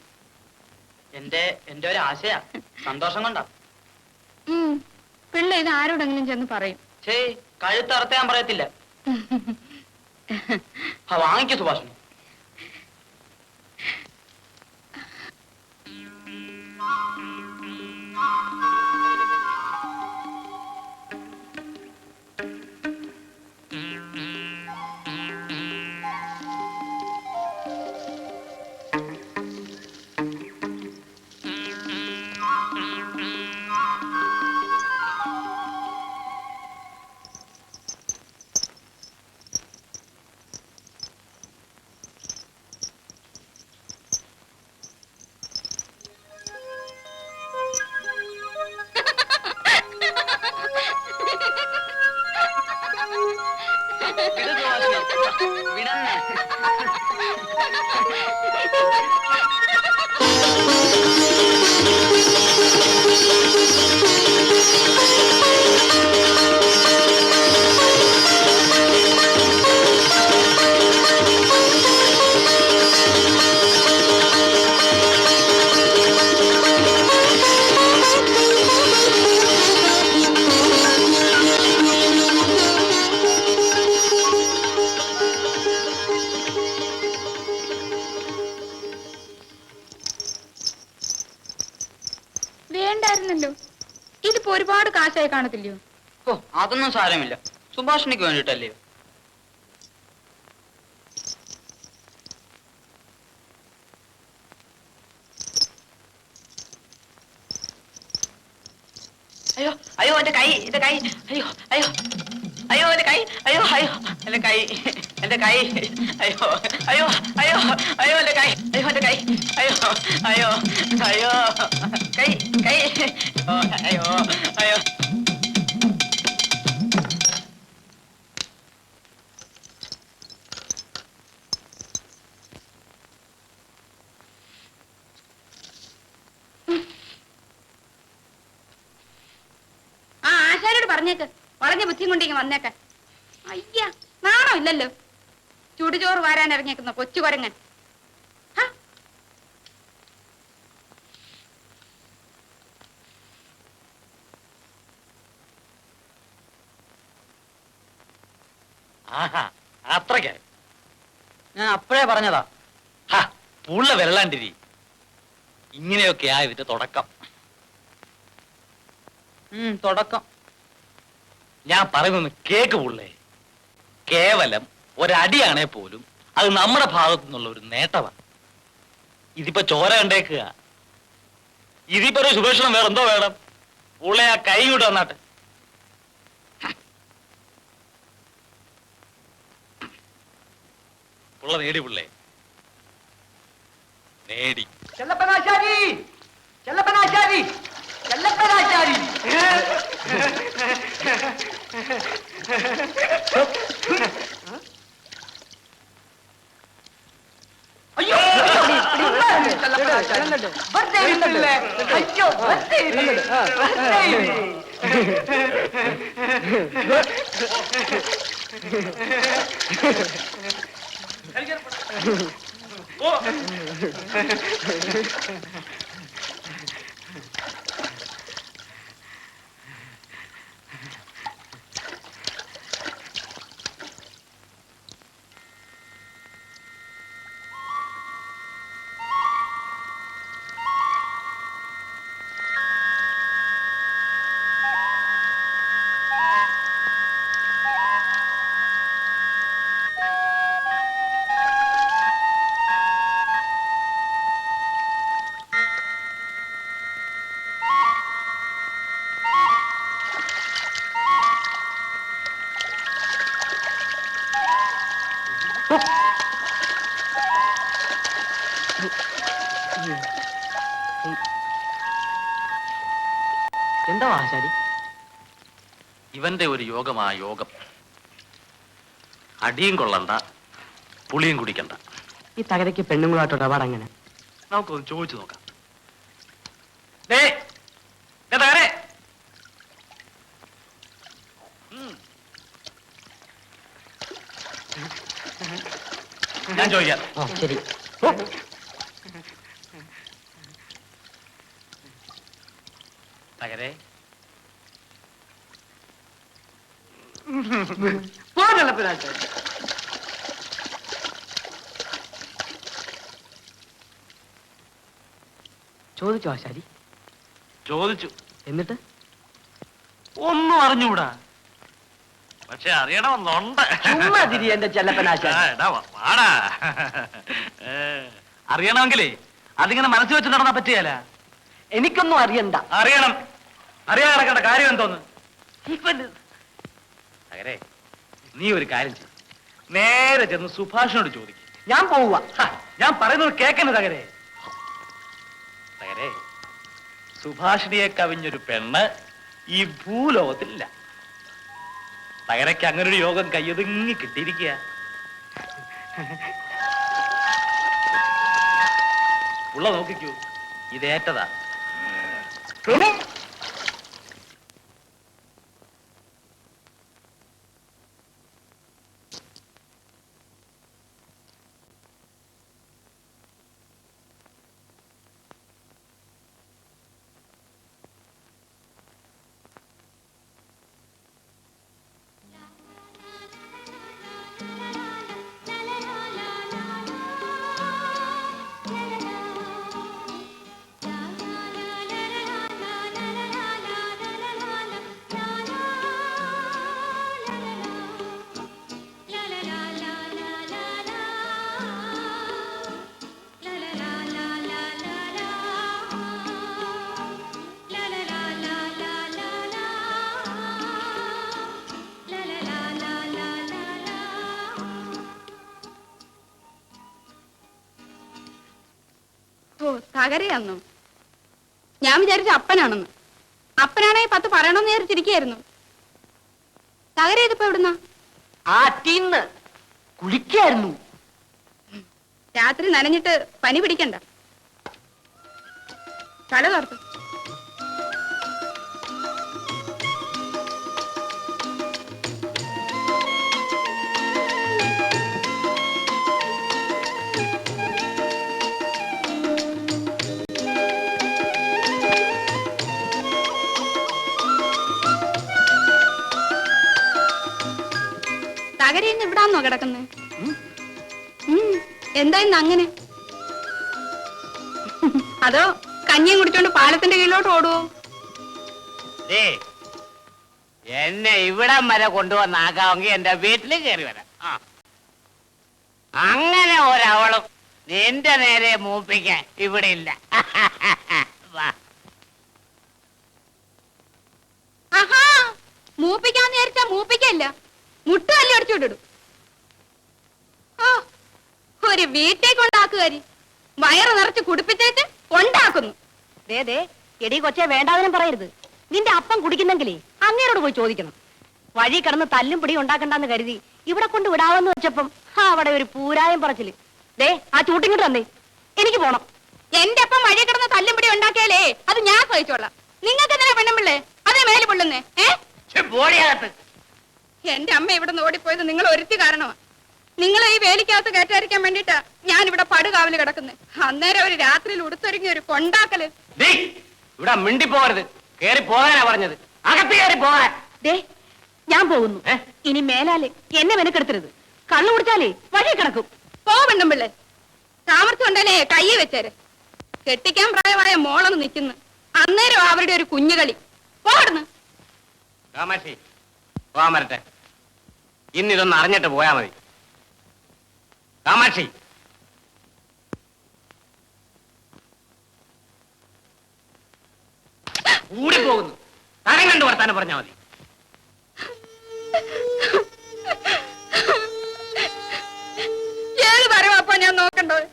എന്റെ ഒരു ആശയാ, സന്തോഷം കൊണ്ടാ. പിള്ള ഇത് ആരോടെങ്കിലും ചെന്ന് പറയും. കഴുത്തറുത്ത ഞാൻ പറയത്തില്ല. വാങ്ങിക്കോ സുഭാഷിണി. വേണ്ടായിരുന്നല്ലോ. ഇതിപ്പോ ഒരുപാട് കാശായി കാണത്തില്ലയോ? അതൊന്നും സാരമില്ല, സുഭാഷിണിക്ക് വേണ്ടിട്ടല്ലയോ. അയ്യോ അയ്യോ എന്റെ കൈ അയ്യോ അയ്യോ അയ്യോ എന്റെ കൈ അയ്യോ അയ്യോ എന്റെ കൈ അയ്യോ അയ്യോ അയ്യോ അയ്യോ എന്റെ കൈ അയ്യോ എന്റെ കൈ അയ്യോ അയ്യോ അയ്യോ കൈ അയ്യോ അയ്യോ ആ ആശാരോട് പറഞ്ഞേക്ക് വളഞ്ഞ ബുദ്ധിയും കൊണ്ടിങ്ങ് വന്നേക്ക്. അയ്യ നാണോ ഇല്ലല്ലോ ചുടുചോറ് വാരാൻ ഇറങ്ങിയേക്കുന്ന കൊച്ചു കൊരങ്ങൻ. ആഹാ അത്രയ്ക്ക് ഞാൻ അപ്പോഴേ പറഞ്ഞതാ. പുള്ള വെള്ളാണ്ടിരി. ഇങ്ങനെയൊക്കെയാ ഇതിന്റെ തുടക്കം. തുടക്കം. ഞാൻ പറയുന്നൊന്ന് കേക്ക് പുള്ളേ. കേവലം ഒരടിയാണേ പോലും അത് നമ്മുടെ ഭാഗത്തു നിന്നുള്ള ഒരു നേട്ടമാണ്. ഇതിപ്പോ ചോര കണ്ടേക്കുക. ഇതിപ്പോ ഒരു സുഭേഷണം വേറെന്തോ വേണം. പുള്ളെ ആ കൈ കൊണ്ട് വന്നാട്ടെ. പുള്ള നേടി പുള്ളേ, നേടി. ചെല്ലപ്പനാശാരി, ചെല്ലപ്പനാശാരി, ചെല്ലപ്പനാശാരി. അയ്യോ എന്താ ആശാരി? ഇവന്റെ ഒരു യോഗമാ യോഗം. അടിയും കൊള്ളണ്ട, പുളിയും കുടിക്കണ്ട. ഈ തകരയ്ക്ക് പെണ്ണുങ്ങളായിട്ടോ ഇടപാട് അങ്ങനെ? നമുക്കൊന്ന് ചോദിച്ചു നോക്കാം. ദേ, ദേ തകരെ. ഞാൻ ചോദിക്കാം. ശരി. തകരെ, ചോദിച്ചോ ആശാരി? ചോദിച്ചു. എന്നിട്ട്? ഒന്നും അറിഞ്ഞൂടാ, പക്ഷെ അറിയണമെന്നുണ്ട്. എന്റെ ചെല്ലപ്പനാശാരി. വാടാ. അറിയണമെങ്കിലേ അതിങ്ങനെ മനസ്സിൽ വെച്ച് നടന്നാ പറ്റിയല്ല. എനിക്കൊന്നും അറിയണ്ട. അറിയണം. അറിയാൻ നടക്കേണ്ട കാര്യം എന്തോന്ന്? അകരെ, നീ ഒരു കാര്യം ചെയ്യും, നേരെ ചെന്ന് സുഭാഷിനോട് ചോദിക്കും. ഞാൻ പോവുക. ഞാൻ പറയുന്നത് കേൾക്കുന്നത് തകരെ. തകരെ, സുഭാഷിണിയെ കവിഞ്ഞൊരു പെണ്ണ് ഈ ഭൂലോകത്തിലില്ല. തകരയ്ക്ക് അങ്ങനൊരു യോഗം കയ്യൊതുങ്ങി കിട്ടിയിരിക്കുക. ഉള്ള നോക്കിക്കൂ, ഇതേറ്റതാ. തകരയാന്നോ? ഞാൻ വിചാരിച്ച അപ്പനാണെന്ന്. അപ്പനാണെ 10 പറയണമെന്ന് വിചാരിച്ചിരിക്കുകയായിരുന്നു. തകര ഇതിപ്പോ എവിടുന്നാ? ആ ടീന്ന് കുളിക്കായിരുന്നു. രാത്രി നനഞ്ഞിട്ട് പനി പിടിക്കണ്ട. തല തോർത്തു. തകരയിന്ന് ഇവിടാന്നോ കിടക്കുന്നേ? എന്താ ഇന്ന് അങ്ങനെ? അതോ കഞ്ഞിയും കുടിച്ചോണ്ട് പാലത്തിന്റെ കീഴിലോട്ട് ഓടുവോ? എന്നെ ഇവിടം വരെ കൊണ്ടുവന്നാക്കാമെങ്കിൽ എന്റെ വീട്ടിൽ കയറി വരാം. അങ്ങനെ ഒരവളും നിന്റെ നേരെ മൂപ്പിക്കാൻ ഇവിടെ ഇല്ല. ആഹാ, മൂപ്പിക്കാന്ന് വിചാരിച്ചാ മൂപ്പിക്കല്ല, മുട്ടുകല്ല് അടിച്ചോട്ടിടും. ഒരു വീട്ടേ കൊണ്ടാക്കുകാരി വയറ് നിറച്ച് കുടിപ്പിച്ചേച്ച് ഉണ്ടാക്കുന്നു. ദേ എടി കൊച്ചെ വേണ്ടാതിനും പറയരുത്. നിന്റെ അപ്പം കുടിക്കുന്നെങ്കിലേ അങ്ങേരോട് പോയി ചോദിക്കണം. വഴി കിടന്ന് തല്ലും പിടി ഉണ്ടാക്കണ്ടെന്ന് കരുതി ഇവിടെ കൊണ്ട് വിടാവെന്ന് വെച്ചപ്പം അവിടെ ഒരു പൂരായം പറച്ചില്. ദേ ആ ചൂട്ടിങ്ങിട്ട് തന്നേ, എനിക്ക് പോണം. എന്റെ അപ്പം വഴി കിടന്ന് തല്ലും പിടി ഉണ്ടാക്കിയാലേ അത് ഞാൻ സഹിച്ചോളാം. നിങ്ങൾക്ക് എന്തിനാ പെണ്ണുമ്പിള്ളേ അതേ മേലെ പൊള്ളുന്നേ? എന്റെ അമ്മ ഇവിടെ നിന്ന് ഓടിപ്പോയത് നിങ്ങൾ ഒരുത്തി കാരണമാ. നിങ്ങളെ ഈ വേലിക്കകത്ത് കയറ്റാതിരിക്കാൻ വേണ്ടിട്ടാ ഞാൻ ഇവിടെ പടുകാവല് കിടക്കുന്നത്. അന്നേരം ഒരു രാത്രിയിൽ ഉടുത്തൊരുങ്ങി ഒരു കൊണ്ടാക്കല്. ഇവിടെ മിണ്ടി പോകരുത്, കേറി പോകാനാ പറഞ്ഞത്. അകത്ത് കയറി പോകാൻ. ദേ ഞാൻ പോകുന്നു. ഇനി മേലാല് എന്നെ മെനക്കെടുത്തരുത്. കള്ളു കുടിച്ചാലേ വഴി കിടക്കും. പോ പെണ്ണുമ്പിള്ളേ, താമസം ഉണ്ടല്ലേ കയ്യെ വെച്ചേര്. കെട്ടിക്കാൻ പ്രായമായ മോളൊന്ന് നിൽക്കുന്നു, അന്നേരം അവരുടെ ഒരു കുഞ്ഞുകളി. പോടുന്നു കാമാക്ഷി, പോകാൻ വരട്ടെ. ഇന്നിതൊന്ന് അറിഞ്ഞിട്ട് പോയാ മതി. കാമാക്ഷി, കൂടിപ്പോകുന്നു. തരം കണ്ടു വർത്താനം പറഞ്ഞാ മതി. ഏത് തരവാപ്പ ഞാൻ നോക്കണ്ടത്?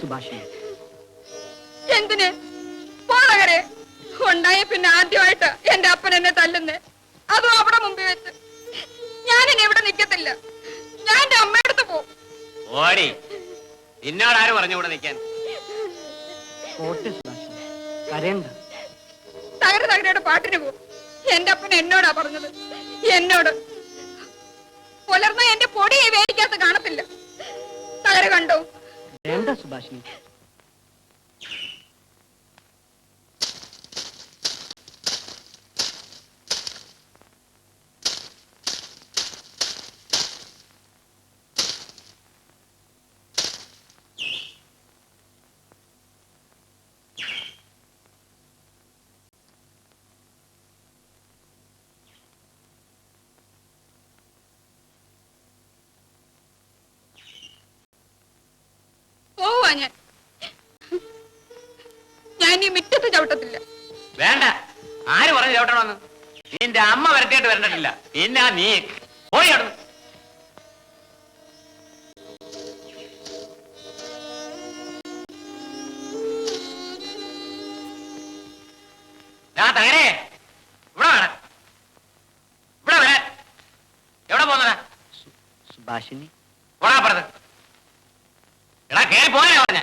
സുഭാഷ് എന്തിന് പോളകരെ ഉണ്ടായ പിന്നെ ആദ്യമായിട്ട് എന്റെ അപ്പൻ എന്നെ തല്ലുന്നേ, അതും അവിടെ മുമ്പിൽ വെച്ച്. ഞാൻ ഇനി ഇവിടെ നിൽക്കത്തില്ല. ഞാൻ എന്റെ അമ്മയടുത്ത് പോവും. ഓടി, നിന്നോടാര് പറഞ്ഞു ഇവിടെ നിൽക്കാൻ? കരയണ്ട. തകരയുടെ പാട്ടിന് പോവും. എന്റെ അപ്പൻ എന്നോടാ പറഞ്ഞത്. എന്നോട് പുലർന്ന എന്റെ പൊടി വേദിക്കകത്ത് കാണത്തില്ല. തകര കണ്ടോ? വേണ്ട സുഭാഷിനി. പോവാ ഞാൻ ഈ മിറ്റത്ത് ചവിട്ടത്തില്ല. വേണ്ട, ആര് പറഞ്ഞു ചവിട്ടണമെന്ന്? നിന്റെ അമ്മ വരട്ടിയിട്ട് വരണ്ടിട്ടില്ല. പിന്നെ നീ പോയി അവിടുന്ന്. തകരേ, ഇവിടെ വേണം. ഇവിടെ വരാൻ എവിടെ പോന്നടാ? സുഭാഷിനി പോടാ പറഞ്ഞത്. എടാ കേറി പോയാ പറഞ്ഞ.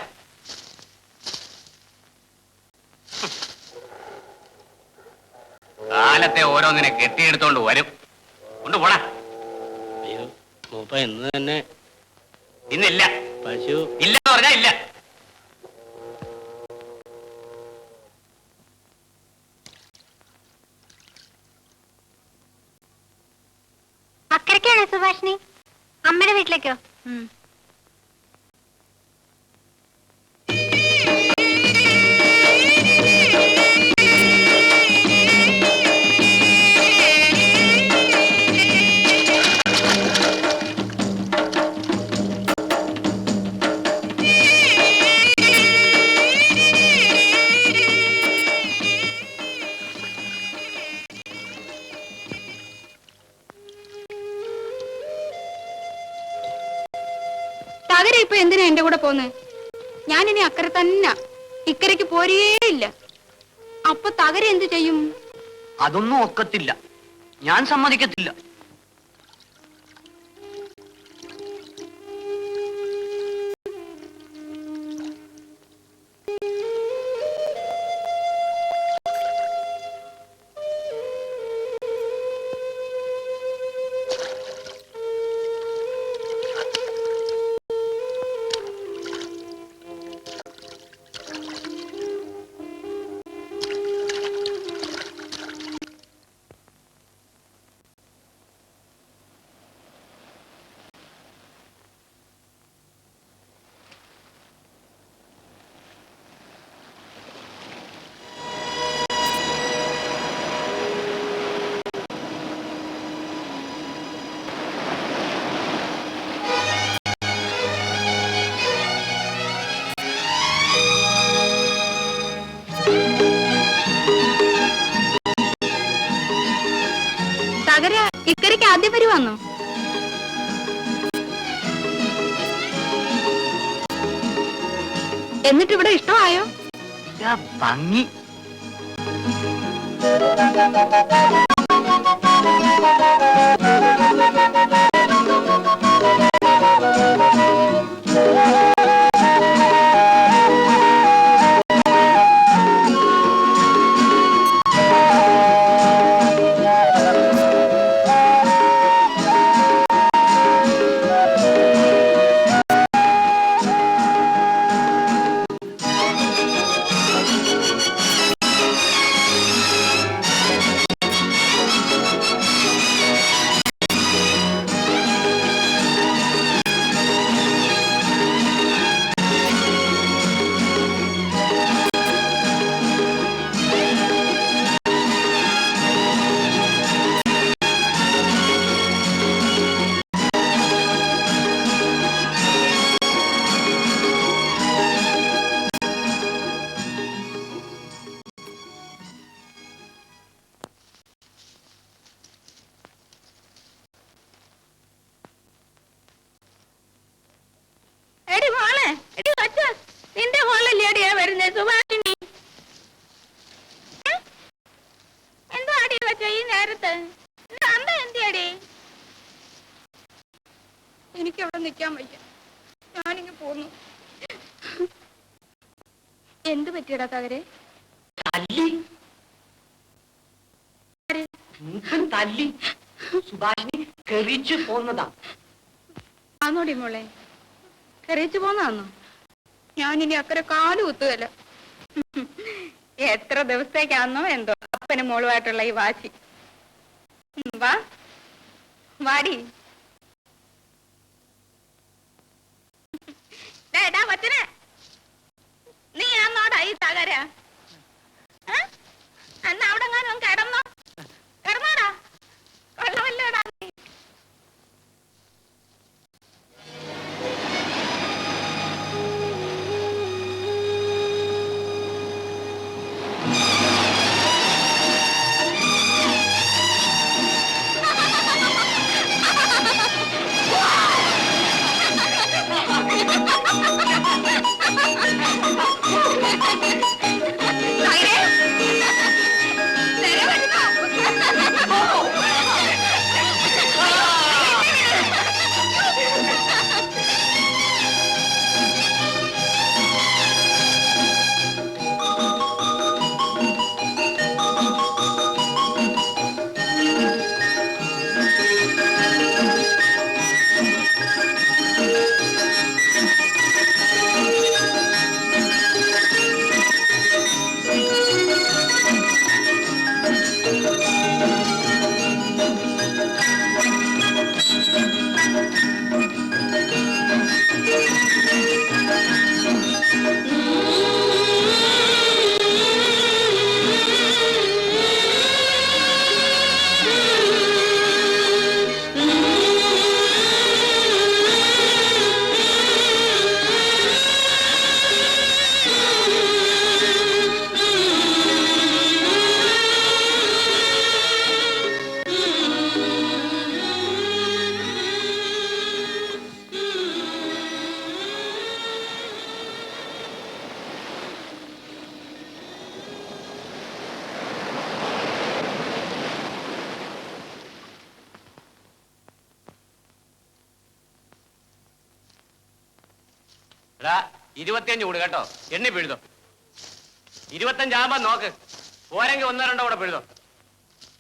കാലത്തെ ഓരോന്നിനെ കെട്ടിയെടുത്തോണ്ട് വരും. കൊണ്ടുപോടാ. അയ്യോ മൂപ്പ ഇന്ന് തന്നെ ഇന്നില്ല. പശു ഇല്ലെന്ന് പറഞ്ഞാ ഇല്ല. അക്കരക്കാണോ സുഭാഷിനി? അമ്മയുടെ വീട്ടിലേക്കോ? തകര ഇപ്പൊ എന്തിനാ എന്റെ കൂടെ പോന്നെ? ഞാനിനി അക്കരെ തന്നെ, ഇക്കരയ്ക്ക് പോരുകേയില്ല. അപ്പൊ തകര എന്ത് ചെയ്യും? അതൊന്നും ഒക്കത്തില്ല, ഞാൻ സമ്മതിക്കത്തില്ല. തകര ഇക്കരയ്ക്ക് ആദ്യം വരുവാന്നോ? എന്നിട്ട് ഇവിടെ ഇഷ്ടമായോ? ഭംഗി. എടി മോളെ, എടി കൊച്ച, നിന്റെ മോളല്ലേ അടിയാ വരുന്നേ? സുഭാഷിണി എന്തോ അടി വെച്ച ഈ നേരത്ത്? അന്ത എന്തിയടി? എനിക്ക് അവിടെ നിൽക്കാൻ വയ്യ, ഞാനിങ്ങ് പോന്നു. എന്ത് പറ്റിയടാ തകരെ? തല്ലി, മൂപ്പൻ തല്ലി. സുഭാഷിണി കെറിച്ചു പോന്നതാ. ആന്നോടി മോളെ, കരയിച്ചു പോന്നാന്നോ? ഞാനിനി അക്കരെ കാല് കുത്തുകയല്ല. എത്ര ദിവസത്തേക്കാന്നോ എന്തോ അപ്പനും മോളുമായിട്ടുള്ള ഈ വാശി. വാ വാടി. കൊച്ചനെ, നീ ആന്നോടാ ഈ തകര? എന്നാ അവിടെ എങ്ങാനും കിടന്നോ? കിടന്നോടാ, കൊള്ളവല്ലോടാ നീ. തകരെ, നേരെ വരുന്നോ? എടാ 25 കൂടി കേട്ടോ, എണ്ണി പിഴുതോ. 25 ആകുമ്പോ നോക്ക്, പോരെങ്കിൽ 1-2 കൂടെ പിഴുതോ.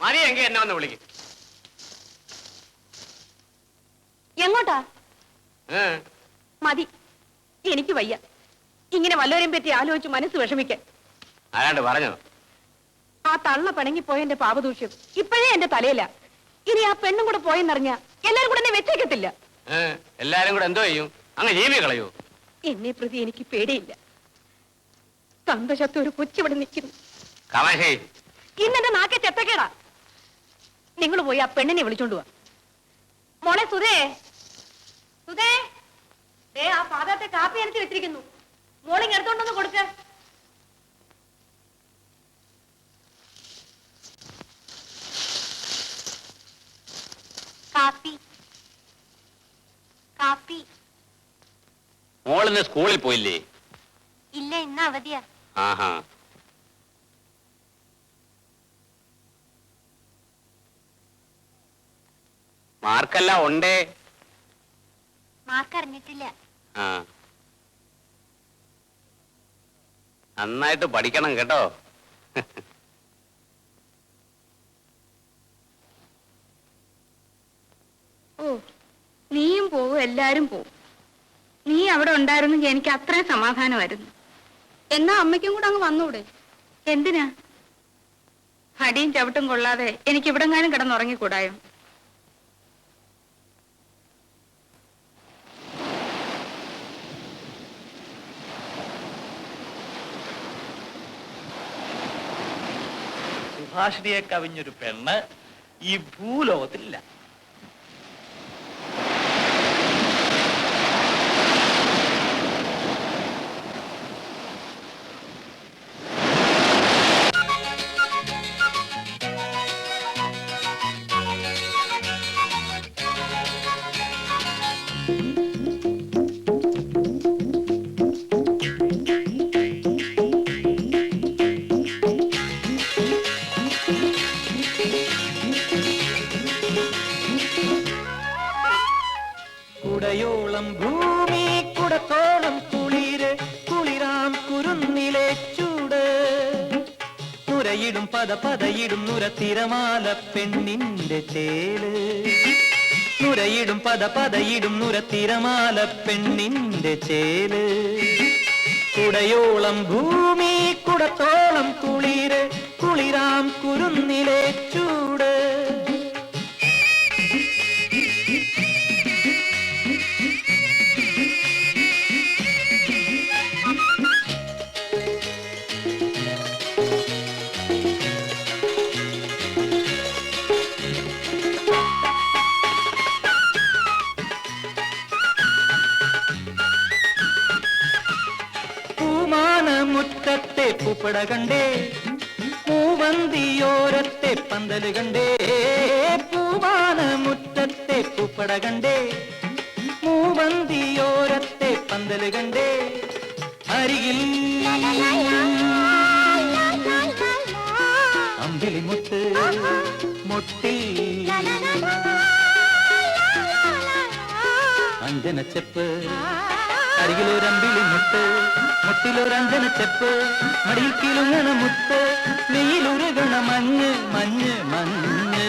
മതിയെങ്കിൽ എന്നെ ഒന്ന് വിളിക്കും. എങ്ങോട്ടാ? മതി, എനിക്ക് വയ്യ ഇങ്ങനെ വല്ലവരെയും പറ്റി ആലോചിച്ച് മനസ്സ് വിഷമിക്കാൻ. ആരാണ്ട് പറഞ്ഞോ? ആ തള്ള പിണങ്ങിപ്പോയതിന്റെ പാപദൂഷ്യം ഇപ്പോഴേ എന്റെ തലയില. ഇനി ആ പെണ്ണും കൂടെ പോയെന്നറിഞ്ഞ എല്ലാരും കൂടെ എന്നെ വെച്ചേക്കത്തില്ല. എല്ലാരും കൂടെ എന്തോ ചെയ്യും? അങ്ങ് ജീവി കളയൂ. എന്നെ പ്രതി എനിക്ക് പേടിയില്ല. തന്തശത്ത് ഒരു കൊച്ചിവിടെ നിൽക്കുന്നു. ഇന്നെന്റെ നാക്കെ ചെത്തക്കേടാ. നിങ്ങൾ പോയി ആ പെണ്ണിനെ വിളിച്ചോണ്ട് പോവാ. മോളെ സുധേ, സുധേ, ദേ ആ പാത്രത്തെ കാപ്പി അനത്തി വെച്ചിരിക്കുന്നു. മോളിങ് എടുത്തോണ്ടൊന്ന് കൊടുക്ക. കാപ്പി കാപ്പി. മോളിന്ന് സ്കൂളിൽ പോയില്ലേ? ഇല്ല, ഇന്ന് അവധിയാ. ആഹാ. മാർക്കെല്ലാം ഉണ്ടേ? മാർക്ക് അറിഞ്ഞിട്ടില്ല. ആ, നന്നായിട്ട് പഠിക്കണം കേട്ടോ. ഓ, നീയും പോവും, എല്ലാരും പോവും. നീ അവിടെ ഉണ്ടായിരുന്നെങ്കിൽ എനിക്ക് അത്രയും സമാധാനമായിരുന്നു. എന്നാ അമ്മയ്ക്കും കൂടെ അങ്ങ് വന്നൂടെ? എന്തിനാ? അടിയും ചവിട്ടും കൊള്ളാതെ എനിക്ക് ഇവിടെങ്ങാനും കിടന്നുറങ്ങിക്കൂടായോ? സുഭാഷിണിയെ കവിഞ്ഞൊരു പെണ്ണ് ഈ ഭൂലോകത്തിലില്ല. കുടയോളം ഭൂമി കുടത്തോളം കുളിര്, കുളിരാം കുരുന്നിലെ ചൂട്, നുരയിടും പതയിടും നുരത്തിരമാല പെണ്ണിന്റെ ചേല്, നുരയിടും പതയിടും നുരത്തിരമാല പെണ്ണിന്റെ ചേല്. കുടയോളം ഭൂമി കുടത്തോളം കുളിര്, കുളിരാം കുരുന്നിലെ ചൂട്. മുറ്റത്തെ പൂപ്പട കണ്ടേ, പൂവന്തിയോരത്തെ പന്തല് കണ്ടേ, പൂവാന മുറ്റത്തെ പൂപ്പട കണ്ടേ, പൂവന്തിയോരത്തെ പന്തല് കണ്ടേ. അരികിൽ അമ്പിളി മുത്ത് മുട്ടിൽ അഞ്ജനച്ചെപ്പ്, അരികിലൊരമ്പിളി മുട്ട് മുട്ടിലൊരഞ്ജനച്ചെപ്പ്, മടിയിൽ കിലുങ്ങണ മുത്ത്, നെയ്യിലുരുകണ മഞ്ഞ് മഞ്ഞ് മഞ്ഞ്.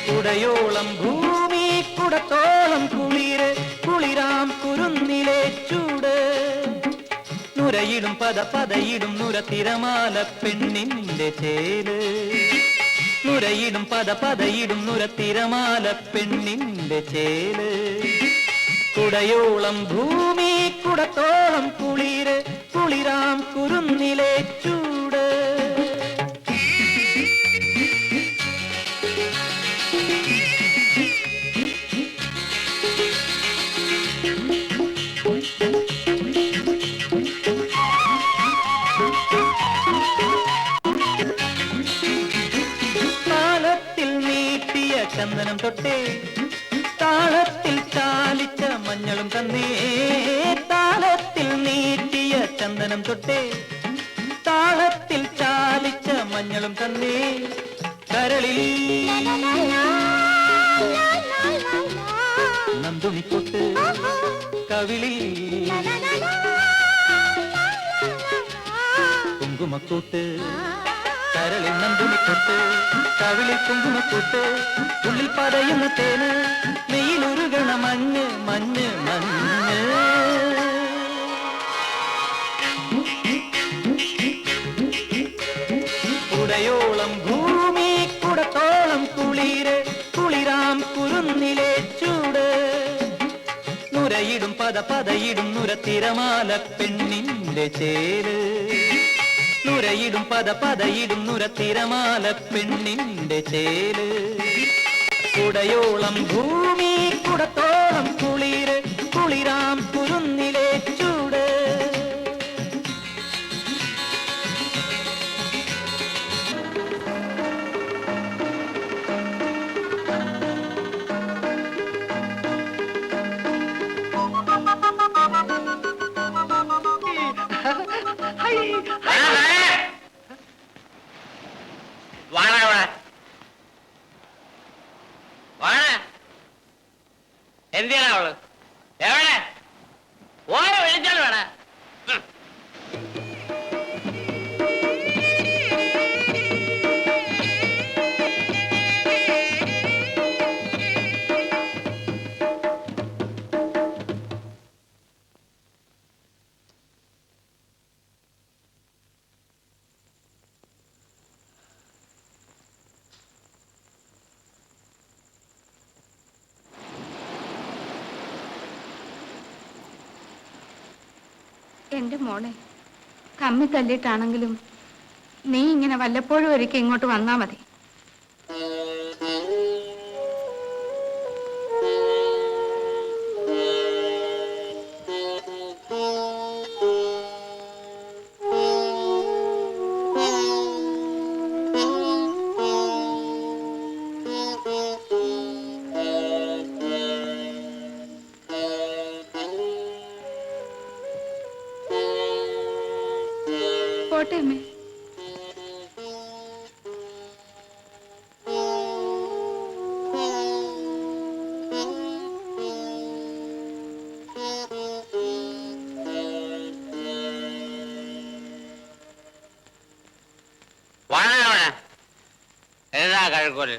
കുടയോളം ഭൂമി കുടത്തോളം കുളിര്, കുളിരാം കുരുന്നിലെ ചൂട്, നുരയിടും പതയിടും നുരത്തിരമാല പെണ്ണിന്റെ ചേല്, നുരയിടും പതയിടും നുരത്തിരമാല പെണ്ണിന്റെ ചേല്. കുടയോളം ഭൂമി കുടത്തോളം കുളിര്, കുളിരാം കുരുന്നിലെ ചൂട്. ചന്ദനം തൊട്ടേ, താളത്തിൽ ചാലിച്ച മഞ്ഞളും തന്നേ, താളത്തിൽ നീട്ടിയ ചന്ദനം തൊട്ടേ, താളത്തിൽ ചാലിച്ച മഞ്ഞളും തന്നേ. കരളിൽ നന്ദുണിക്കൊട്ട് കവിളി കുങ്കുമക്കൂട്ട് കരളിൽ നന്ദുണിക്കൊട്ട് കവിളിൽ കുങ്കുമക്കൂട്ട് ഉള്ളിൽ പതയുന്ന തേന് നെയ്യിലൊരുകണ മഞ്ഞ് മഞ്ഞ് മഞ്ഞ് കുടയോളം ഭൂമി കുടത്തോളം കുളിര് കുളിരാം കുരുന്നിലെ ചൂട് നുരയിടും പതയിടും നുരത്തിരമാല പെണ്ണിന്റെ ചേര് നുരയിടും പതയിടും നുരത്തിരമാല പെണ്ണിന്റെ ചേര് കുടയോളം ഭൂമി കുടത്തോളം കുളിര് കുളിരാം കുരുന്നിലെ ചൂട് എന്തിനാ അവള് എവിടെ ഓരോ വിളിച്ചോളൂ വേണ എന്റെ മോളെ കമ്മി തല്ലിട്ടാണെങ്കിലും നീ ഇങ്ങനെ വല്ലപ്പോഴും ഒരിക്കൽ ഇങ്ങോട്ട് വന്നാ മതി. പോട്ടെ അമ്മേ. എന്താ കഴക്കൂര്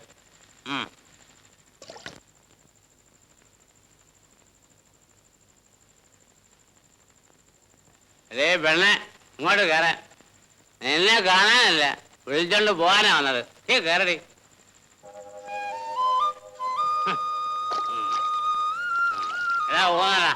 അതേ പെണ്ണെ ഇങ്ങോട്ട് കയറാൻ നിന്നെ കാണാനല്ല വിളിച്ചോണ്ട് പോകാനാ വന്നത്. കയറടി. എടാ പോകാനാ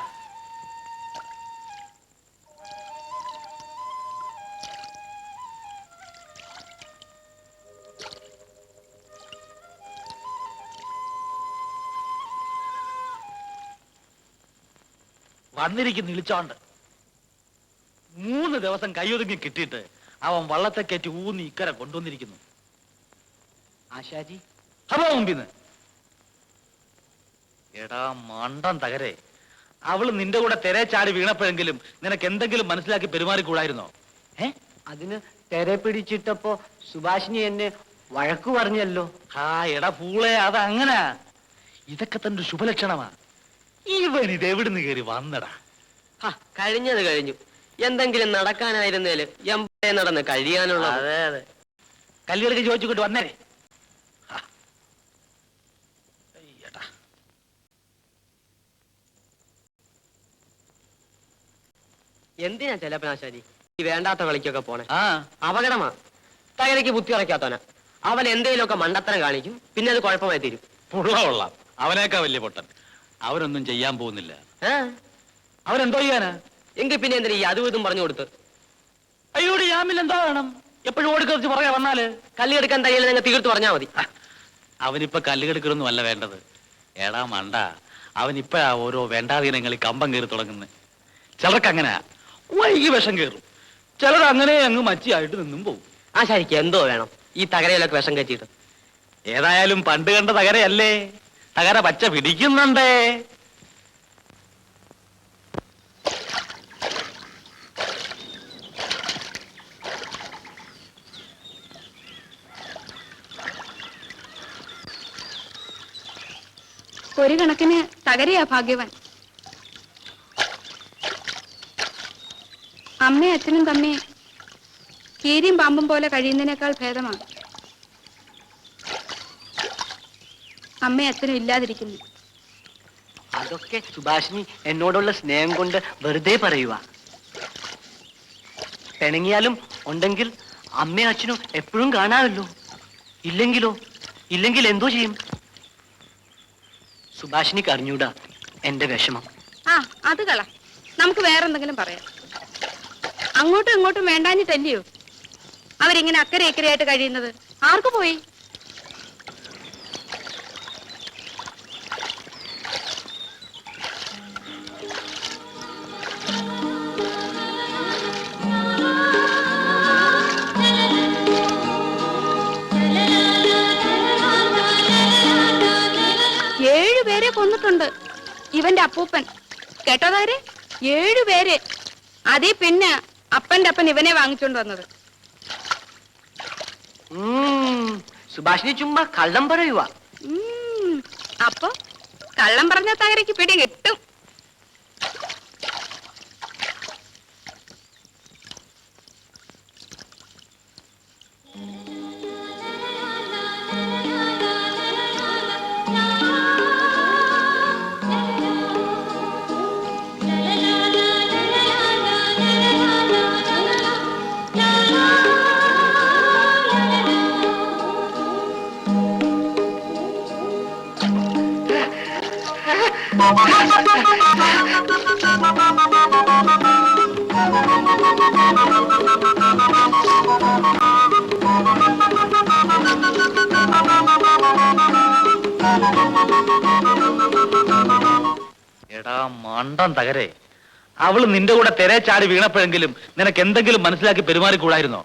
വന്നിരിക്കുന്ന ഇളിച്ചോണ്ട് 3 ദിവസം കൈയൊതുങ്ങി കിട്ടിയിട്ട് അവൻ വള്ളത്തെ കയറ്റി ഊന്നി ഇക്കരെ കൊണ്ടുവന്നിരിക്കുന്നു. ആശാജി അപ്പൊ മുമ്പിന്ന് എടാ മണ്ടൻ തകരെ, അവള് നിന്റെ കൂടെ തെരച്ചാടി വീണപ്പോഴെങ്കിലും നിനക്ക് എന്തെങ്കിലും മനസ്സിലാക്കി പെരുമാറിക്കൂടായിരുന്നോ? അതിന് തെരെ പിടിച്ചിട്ടപ്പോ സുഭാഷിനി എന്നെ വഴക്കു പറഞ്ഞല്ലോ. എടാ പൂളെ, അതങ്ങനെ ഇതൊക്കെ തന്റെ ശുഭലക്ഷണമാ. ഇവൻ ഇത് എവിടുന്ന് കയറി വന്നടാ? കഴിഞ്ഞത് കഴിഞ്ഞു. എന്തെങ്കിലും നടക്കാനായിരുന്നേല് എമ്പേ നടന്ന് കഴിയാനുള്ള. അതെ അതെ, കല്യാണിക്ക് ചോദിച്ചുകൊണ്ട് വന്നേ. എന്തിനാ ചെലപ്പനാശാരി ഈ വേണ്ടാത്ത കളിക്കൊക്കെ പോണേ? ആ അപകടമാ. തകരയ്ക്ക് ബുദ്ധി ഉറക്കാത്തവനാ. അവൻ എന്തേലുമൊക്കെ മണ്ടത്തരം കാണിക്കും, പിന്നെ അത് കുഴപ്പമായി തീരും. പുള്ള കൊള്ളാം, അവനേക്കാ വലിയ പൊട്ടൻ. അവനൊന്നും ചെയ്യാൻ പോകുന്നില്ല. അവനെന്തോ ചെയ്യാനാ? എങ്കിൽ പിന്നെ എന്തിനാ ഈ അതും ഇതും പറഞ്ഞു കൊടുത്ത്? അയ്യോടി യാമിൽ എന്താ വേണം? എപ്പോഴും ഓടിക്കറിച്ച് പറയാ വന്നാല് കല്ലിയെടുക്കാൻ തയ്യൽ നിങ്ങൾ തീർത്തു പറഞ്ഞാ മതി. അവനിപ്പോ കല്ലുകെടുക്കലൊന്നും അല്ല വേണ്ടത്. എടാ മണ്ട, അവനിപ്പോഴാ ഓരോ വേണ്ടാതീനങ്ങളിൽ കമ്പം കയറി തുടങ്ങുന്നത്. ചിലർക്ക് അങ്ങനെ വൈകി വിഷം കയറും, ചിലർ അങ്ങനെ അങ്ങ് മച്ചിയായിട്ട് നിന്നും പോകും. ആശാരിക്ക് എന്തോ വേണം ഈ തകരയിലൊക്കെ വിഷം കയറ്റിയിട്ട്? ഏതായാലും പണ്ട് കണ്ട തകരയല്ലേ, തകര പച്ച പിടിക്കുന്നുണ്ടേ. ഒരു കണക്കിന് തകരയാ ഭാഗ്യവാൻ. അമ്മയും അച്ഛനും തമ്മി കീരിയും പാമ്പും പോലെ കഴിയുന്നതിനേക്കാൾ ഭേദമാണ് അമ്മയും അച്ഛനും ഇല്ലാതിരിക്കുന്നു. അതൊക്കെ സുഭാഷിനി എന്നോടുള്ള സ്നേഹം കൊണ്ട് വെറുതെ പറയുക. പിണങ്ങിയാലും ഉണ്ടെങ്കിൽ അമ്മയും അച്ഛനും എപ്പോഴും കാണാമല്ലോ. ഇല്ലെങ്കിൽ എന്തോ ചെയ്യും? സുഭാഷിനിക്ക് അറിഞ്ഞൂടാ എന്റെ വിഷമം. ആ അത് കള, നമുക്ക് വേറെന്തെങ്കിലും പറയാം. അങ്ങോട്ടും ഇങ്ങോട്ടും വേണ്ടാഞ്ഞിട്ടല്ലയോ അവരിങ്ങനെ അക്കരെ ഇക്കരയായിട്ട് കഴിയുന്നത്? ആർക്ക് പോയി? ഏഴുപേരെ കൊന്നിട്ടുണ്ട് ഇവന്റെ അപ്പൂപ്പൻ. കേട്ടോതാരെ? 7 പേര്. അതേ പിന്നെ അപ്പന്റെ അപ്പൻ ഇവനെ വാങ്ങിച്ചോണ്ട് വന്നത്. സുഭാഷിനി ചുമ്മാ കള്ളം പറയുക. അപ്പൊ കള്ളം പറഞ്ഞ തകരയ്ക്ക് പിടി കിട്ടും. എടാ മണ്ടൻ തകരെ, അവള് നിന്റെ കൂടെ തെരെ ചാടി വീണപ്പോഴെങ്കിലും നിനക്ക് എന്തെങ്കിലും മനസ്സിലാക്കി പെരുമാറിക്കൂടായിരുന്നോ?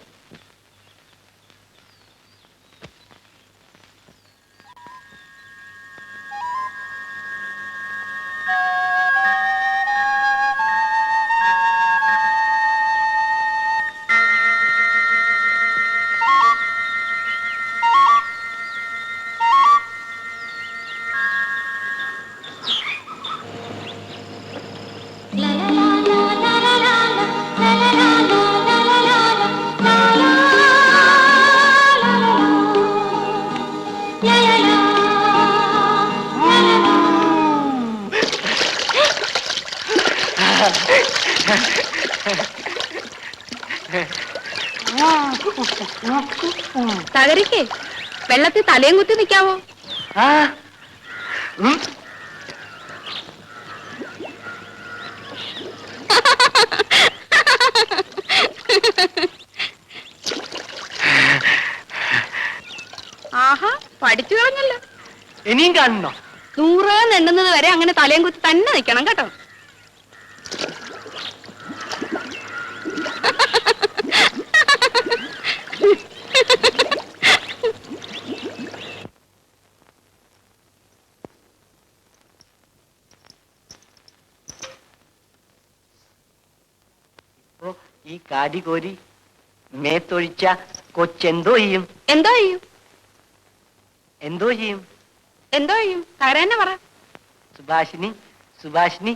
തകരയ്ക്ക് വെള്ളത്തിൽ തലയും കുത്തി നിൽക്കാവോ? ആഹാ, പഠിച്ചു കളഞ്ഞല്ലോ. ഇനിയും കാണണോ? 100 എണ്ണുന്നത് വരെ അങ്ങനെ തലയും കുത്തി തന്നെ നിൽക്കണം കേട്ടോ. ഈ കാടി കോരി മേത്തൊഴിച്ച കൊച്ചെന്തോ ചെയ്യും? എന്തോ ചെയ്യും? എന്തോ ചെയ്യും? എന്തോ ചെയ്യും? തകര തന്നെ പറ. സുഭാഷിനി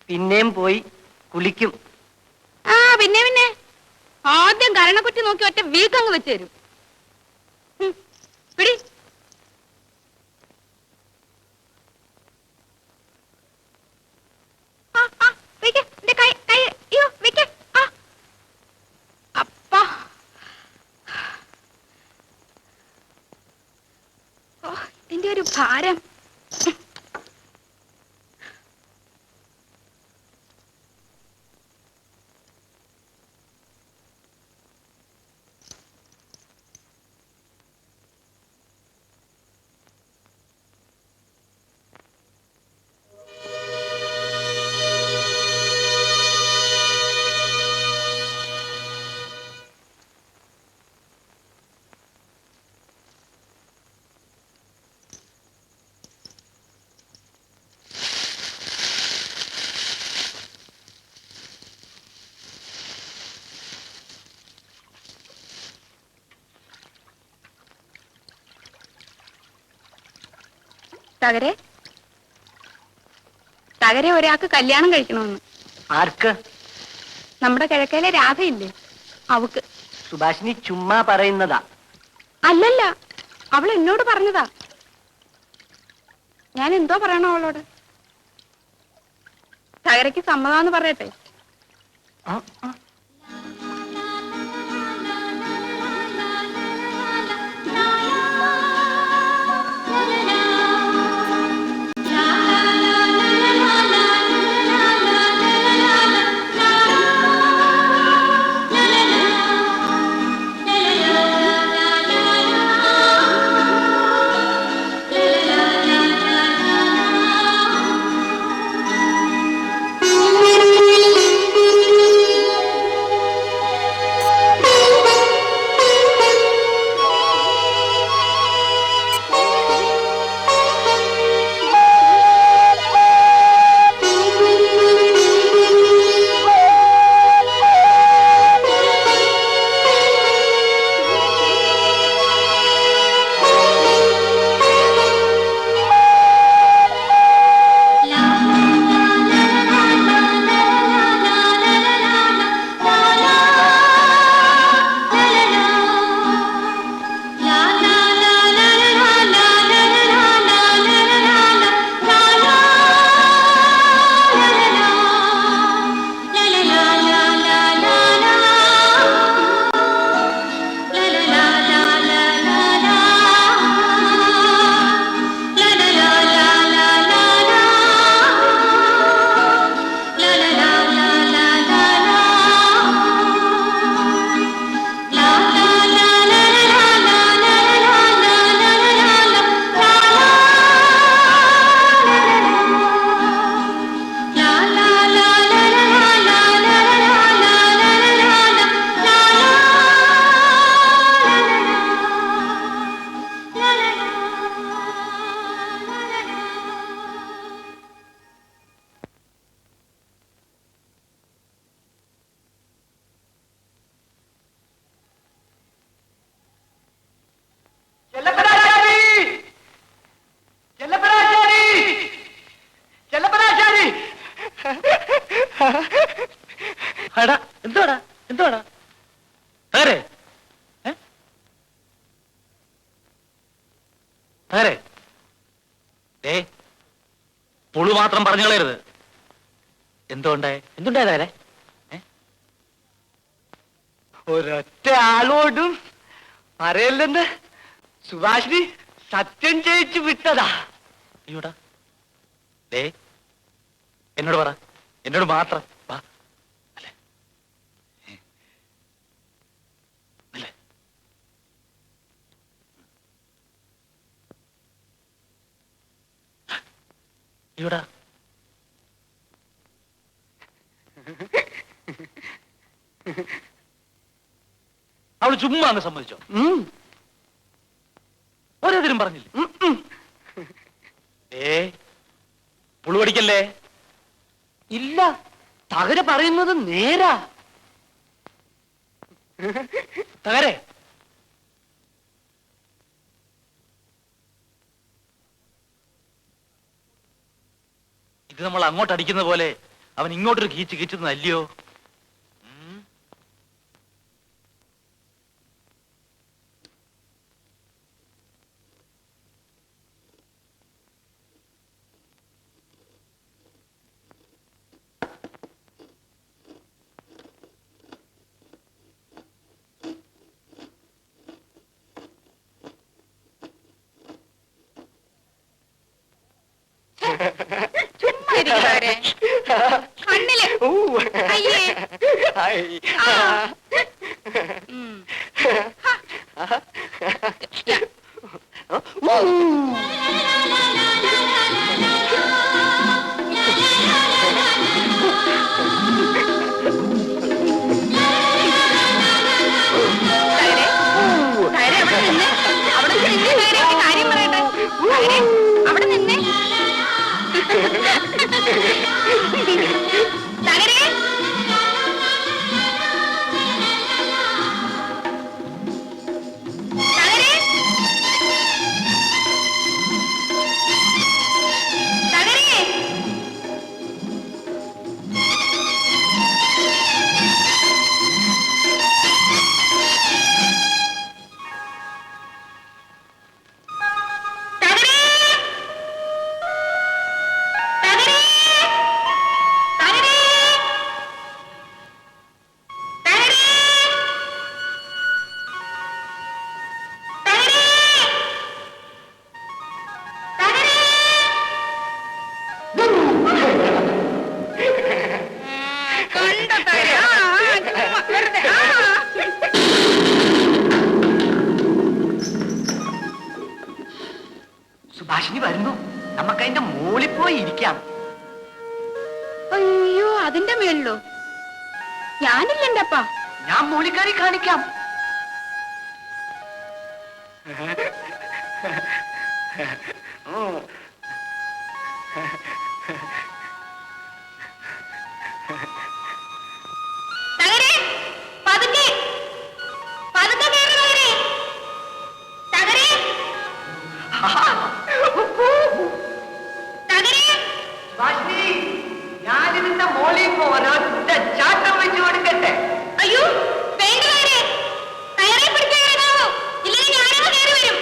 പിന്നെയും പോയി കുളിക്കും. ആ പിന്നെ ആദ്യം കരണക്കുറ്റി നോക്കി ഒറ്റ വീക്കങ്ങ് വെച്ച് തരും. പിടി. എന്റെ ഒരു ഭാരം. തകരെ, തകരെ ഒരാൾക്ക് കല്യാണം കഴിക്കണമെന്ന്. ആർക്ക്? നമ്മുടെ കിഴക്കയിലെ രാധയില്ലേ, അവക്ക്. സുഭാഷിനി ചുമ്മാ പറയുന്നതാ. അല്ലല്ല, അവൾ എന്നോട് പറഞ്ഞതാ. ഞാൻ എന്തോ പറയണോ അവളോട്? തകരയ്ക്ക് സമ്മതാന്ന് പറയട്ടെ. എന്തുവാടാ എന്തുവാടാ തകരെ തകരെ ഏ പുളു മാത്രം പറഞ്ഞു കളയരുത്. എന്തുകൊണ്ടേ എന്തുണ്ടായ തകരെ? ഒരൊറ്റ ആളോടും പറയല്ലെന്ന് സുഭാഷിനി സത്യം ചെയ്യിച്ചു വിട്ടതാ. അയ്യോടാ ദേ എന്നോട് പറ, എന്നോട് മാത്രം വാ. അല്ലേ അല്ലേ അയ്യോടാ അവള് ചുമ്മാ അങ്ങ് സമ്മതിച്ചോ? ഒരേതിനും പറഞ്ഞില്ല. പുളുപടിക്കല്ലേ? ഇല്ല, തകര പറയുന്നത് നേരാ. തകരെ ഇത് നമ്മൾ അങ്ങോട്ട് അടിക്കുന്ന പോലെ അവൻ ഇങ്ങോട്ടൊരു കീച്ച് കീച്ചുന്നല്ലയോ? ചുമ്മാ ഇരിക്കുന്നവരെ കണ്ണില് അയ്യേ. അവിടെ നിന്നെ തകരെ തകരെ ഞാനില്ല എന്റെ അപ്പ. ഞാൻ മൂലിക്കാരി കാണിക്കാം. തകരേ, പതുക്കെ, പതുക്കെ കേറ് തകരേ. തകരേ, തകരേ. ഞാനിതിന്റെ മോളിൽ പോരാ ചാട്ടം വെച്ച് കൊടുക്കട്ടെ. അയ്യോ വേണ്ട തകരേ, കയറി പിടിക്കാനാവോ, ഇല്ലെങ്കിൽ ഞാനത് കയറി വരും.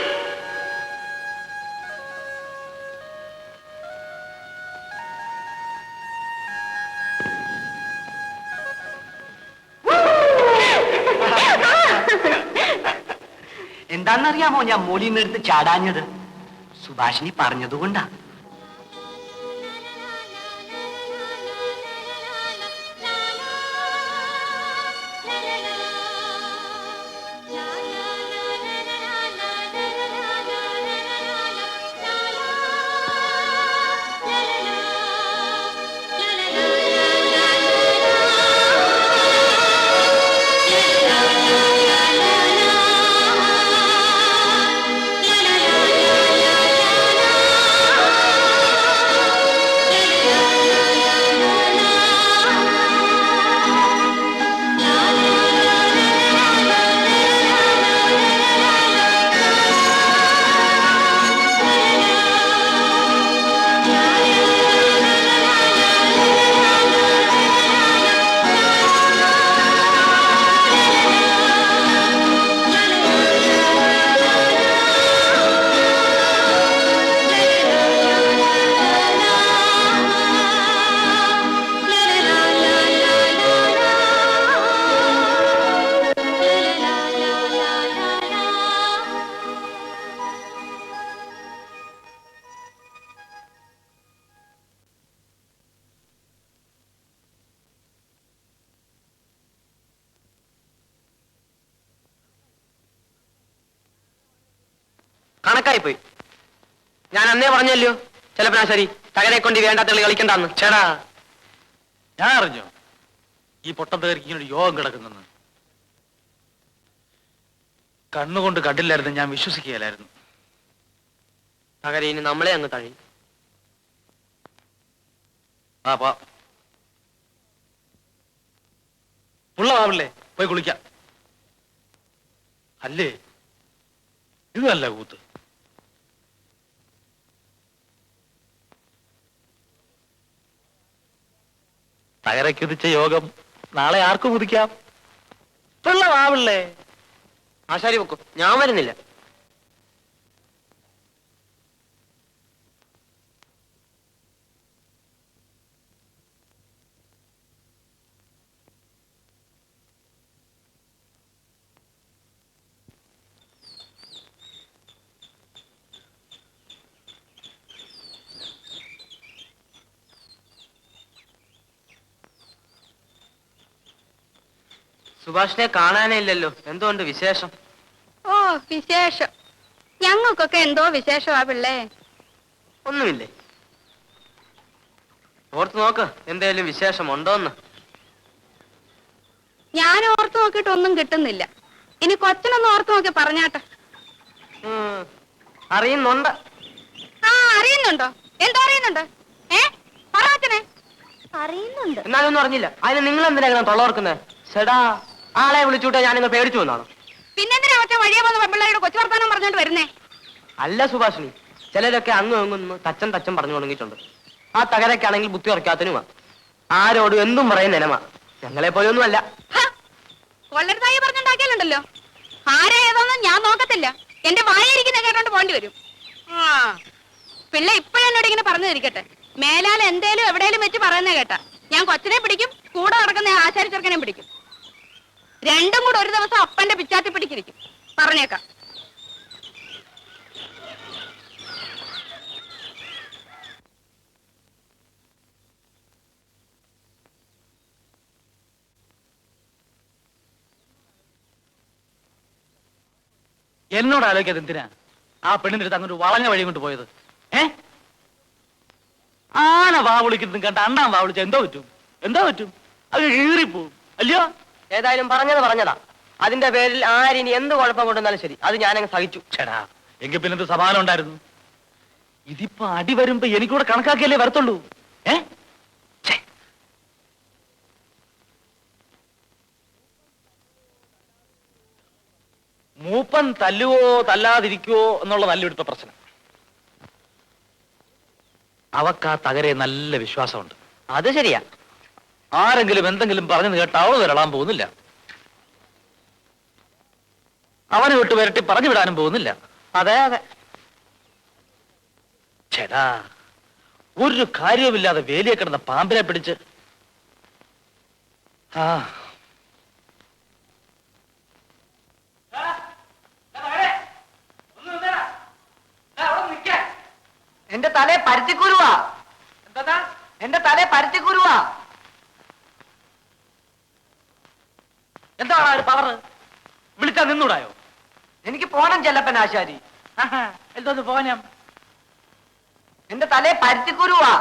എന്താണെന്നറിയാമോ ഞാൻ മോളിൽ നിന്ന് എടുത്ത് ചാടാഞ്ഞത്? സുഭാഷിനി പറഞ്ഞതുകൊണ്ടാ. കണക്കായി പോയി. ഞാൻ അന്നേ പറഞ്ഞല്ലോ ചെലപ്പനാശാരി തകരെ കൊണ്ട് വേണ്ടാത്ത കളി കളിക്കണ്ടെന്ന്. ചേടാ, ഞാൻ അറിഞ്ഞോ ഈ പൊട്ടത്തേർക്ക് ഇങ്ങനെ ഒരു യോഗം കിടക്കുന്നെന്ന്? കണ്ണുകൊണ്ട് കണ്ടില്ലായിരുന്നു, ഞാൻ വിശ്വസിക്കുകയില്ലായിരുന്നു. തകരെ ഇനി നമ്മളെ അങ്ങ് തഴി. ആ പാ ഉള്ളവാവില്ലേ, പോയി കുളിക്കാം. അല്ലേ ഇത് നല്ല കൂത്ത്. തകരക്കുതിച്ച യോഗം നാളെ ആർക്കും ഉദിക്കാം. വെള്ളമാവില്ലേ? ആശാരി വെക്കും, ഞാൻ വരുന്നില്ല. സുഭാഷിനെ കാണാനേ ഇല്ലല്ലോ. എന്തുകൊണ്ട് വിശേഷം? ഓ വിശേഷം, ഞങ്ങൾക്കൊക്കെ എന്തോ വിശേഷമാ പിള്ളേ. ഒന്നുമില്ലേ? ഓർത്ത് നോക്ക്, എന്തേലും വിശേഷം ഉണ്ടോന്ന്. ഞാൻ ഓർത്തു നോക്കിയിട്ട് ഒന്നും കിട്ടുന്നില്ല. ഇനി കൊച്ചനൊന്ന് ഓർത്തു നോക്കി പറഞ്ഞാട്ടെ. അറിയുന്നുണ്ട്. ആ അറിയുന്നുണ്ടോ? എന്തോ അറിയുന്നുണ്ട്? പറ കൊച്ചനെ. അറിയുന്നുണ്ട്. എന്നാലൊന്നും അറിഞ്ഞില്ല. അതിന് നിങ്ങൾ എന്തിനാ തൊള്ളോർക്കുന്നത്? ചേടാ, ആളെ വിളിച്ചുവിട്ടാ ഞാനിങ്ങ് പേടിച്ചു വന്നാണ്. പിന്നെന്തിനാ കൊച്ച വഴിയെ വന്ന് പെമ്പിള്ളേരുടെ കൊച്ചു വർത്താനം പറഞ്ഞോണ്ട് വരുന്നേ? അല്ല സുഭാഷിനി, ചിലരൊക്കെ അങ്ങും അങ്ങൊന്ന് തച്ചൻ തച്ചൻ പറഞ്ഞു തുടങ്ങിയിട്ടുണ്ട്. ആ തകരക്കാണെങ്കിൽ ബുദ്ധി ഉറക്കാത്തനുമാ. ആരോടും എന്തും പറയുന്ന ഇനമാ. ഞങ്ങളെ പോലെ ഒന്നും അല്ല. കൊള്ളരുതായി പറഞ്ഞുണ്ടാക്കിയാലുണ്ടല്ലോ. ആരാ ഏതോന്നും ഞാൻ നോക്കത്തില്ല. എന്റെ വായിരിക്കുന്ന കേട്ടോണ്ട് പോണ്ടി വരും. പിള്ളേ ഇപ്പോഴെന്നോട് ഇങ്ങനെ പറഞ്ഞു തിരിക്കട്ടെ. മേലാൽ എന്തേലും എവിടെയും വെച്ച് പറയുന്നേ കേട്ടാ ഞാൻ കൊച്ചിനെ പിടിക്കും, കൂടെ നടക്കുന്ന ആശാരി ചെറുക്കനെ പിടിക്കും. രണ്ടും കൂടെ ഒരു ദിവസം അപ്പന്റെ പിച്ചാത്തി പിടിക്കിരിക്കും. പറഞ്ഞേക്കാം. എന്നോട് ആലോചിക്കാതെ എന്തിനാ ആ പെണ്ണിന്റെ അടുത്ത് അങ്ങനെ ഒരു വളഞ്ഞ വഴി കൊണ്ട് പോയത്? ആന വാ വിളിക്കുന്നതും കണ്ട അണ്ണാൻ വാ വിളിച്ച എന്തോ പറ്റും? അത് കീറിപ്പോവും. അല്ലയോ? ഏതായാലും പറഞ്ഞതാ. അതിന്റെ പേരിൽ ആരിനി എന്ത് കുഴപ്പം കൊണ്ടുവന്നാലും ശരി, അത് ഞാനങ്ങ് സഹിച്ചു. ചേടാ, എങ്കിൽ പിന്നെ എന്ത് സമാധാനം ഉണ്ടായിരുന്നു? ഇതിപ്പോ അടി വരുമ്പോ എനിക്കൂടെ കണക്കാക്കിയല്ലേ വരത്തുള്ളൂ. ഏ ഛെ. മൂപ്പൻ തല്ലുവോ തല്ലാതിരിക്കുവോ എന്നുള്ളതല്ല ഇവിടുത്തെ പ്രശ്നം. അവക്ക് ആ തകരെ നല്ല വിശ്വാസമുണ്ട്. അത് ശരിയാ. ആരെങ്കിലും എന്തെങ്കിലും പറഞ്ഞു കേട്ട അവള് വരളാൻ പോകുന്നില്ല. അവനെ വിട്ട് വരട്ടി പറഞ്ഞു വിടാനും പോകുന്നില്ല. അതെ അതെ. ചേടാ, ഒരു കാര്യവുമില്ലാതെ വേലിയെ കിടന്ന പാമ്പിനെ പിടിച്ച് ആ എന്റെ തലേ പരുത്തിക്കുരുവാ. എന്റെ തലേ പരുത്തിക്കുരുവാ. എന്താണ് ഒരു പവർ? വിളിച്ചാ നിന്നൂടായോ? എനിക്ക് പോണം ചെല്ലപ്പൻ ആശാരി. എന്തോന്ന് പോനം? എന്റെ തലേ പരുത്തിക്കുരുവാ.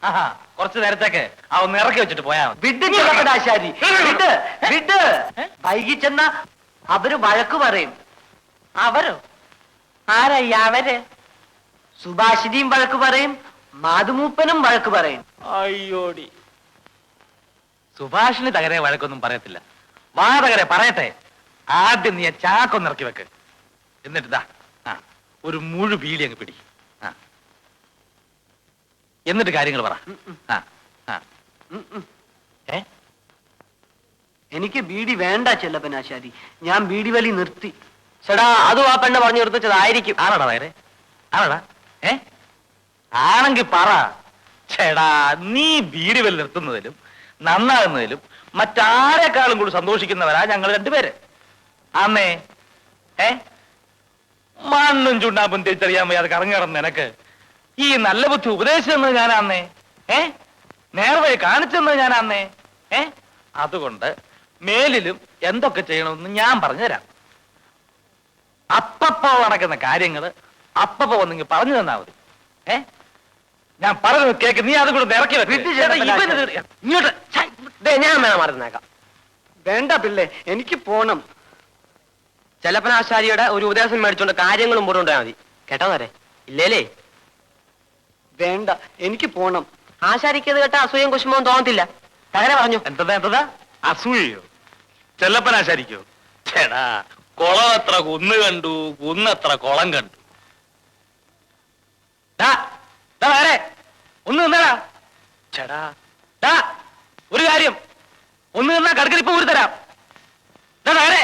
ആഹാ, കുറച്ചു നേരത്തേക്ക് അവൻ ഇറക്കി വെച്ചിട്ട് പോയാ മതി. വിഡ് ചെല്ലപ്പൻ ആശാരി, വിഡ് വിഡ്. വൈകി ചെന്ന അവര് വഴക്ക് പറയും. അവരോ? ആരായി അവര്? സുഭാഷിനിയും വഴക്ക് പറയും, മാതുമൂപ്പനും വഴക്ക് പറയും. അയ്യോടി, സുഭാഷിന് തകരെ വഴക്കൊന്നും പറയത്തില്ല. വാ തകരെ പറയട്ടെ. ആദ്യം നീ ചാക്കൊന്ന് ഇറക്കി വെക്ക്. എന്നിട്ട് ദാ ഒരു മുഴു ബീഡി അങ്ങ് പിടി. എന്നിട്ട് കാര്യങ്ങൾ പറ. ഏ എനിക്ക് ബീഡി വേണ്ട ചെല്ലപ്പനാശാരി, ഞാൻ ബീഡി വലി നിർത്തി. ചേടാ, അതും ആ പെണ്ണ് പറഞ്ഞു നിർത്തിച്ചതായിരിക്കും. ആണോടാ തകരെ? ആണോടാ? ഏ ആണെങ്കിൽ പറ. ചേടാ, നീ ബീഡി വലി നിർത്തുന്നതിലും നന്നാകുന്നതിലും മറ്റാരെക്കാളും കൂടി സന്തോഷിക്കുന്നവരാ ഞങ്ങൾ രണ്ടുപേര്. അന്നേ മണ്ണും ചുണ്ണാമ്പും തിരിച്ചറിയാൻ വയ്യാതെ കറങ്ങിറന്ന് നിനക്ക് ഈ നല്ല ബുദ്ധി ഉപദേശിച്ചെന്നത് ഞാനാന്നേ. നേർവഴി കാണിച്ചെന്നത് ഞാനാന്നേ. അതുകൊണ്ട് മേലിലും എന്തൊക്കെ ചെയ്യണമെന്ന് ഞാൻ പറഞ്ഞുതരാം. അപ്പപ്പോ നടക്കുന്ന കാര്യങ്ങള് അപ്പപ്പോ ഒന്നെങ്കിൽ പറഞ്ഞു തന്നാ മതി. ഞാൻ പറഞ്ഞു കേക്ക്, നീ അത് കൂടെ ഇറക്കി ഇങ്ങോട്ട്. ഞാൻ വേണം മറന്നേക്കാം. വേണ്ട പിള്ളേ, എനിക്ക് പോണം. ചെല്ലപ്പനാശാരിയുടെ ഒരു ഉപദേശം മേടിച്ചോണ്ട് കാര്യങ്ങളും പോയിട്ടുണ്ടായാൽ മതി. കേട്ടോ നേരെ? ഇല്ലേലേ? വേണ്ട, എനിക്ക് പോണം. ആശാരിക്ക് അത് കേട്ട അസൂയം കുശുമവും തോന്നത്തില്ല. അങ്ങനെ പറഞ്ഞു. എന്താ അസൂയോ? ചെല്ലപ്പനാശാരിക്കോ? ചേടാ, കുളം എത്ര കുന്ന് കണ്ടു, കുന്നെത്ര കുളം കണ്ടു. വേറെ ഒന്ന് നിന്നടാ. ചേടാ, ഒരു കാര്യം, ഒന്ന് നിന്നാ കടക്കലിപ്പോ ഊരി തരാം. വേറെ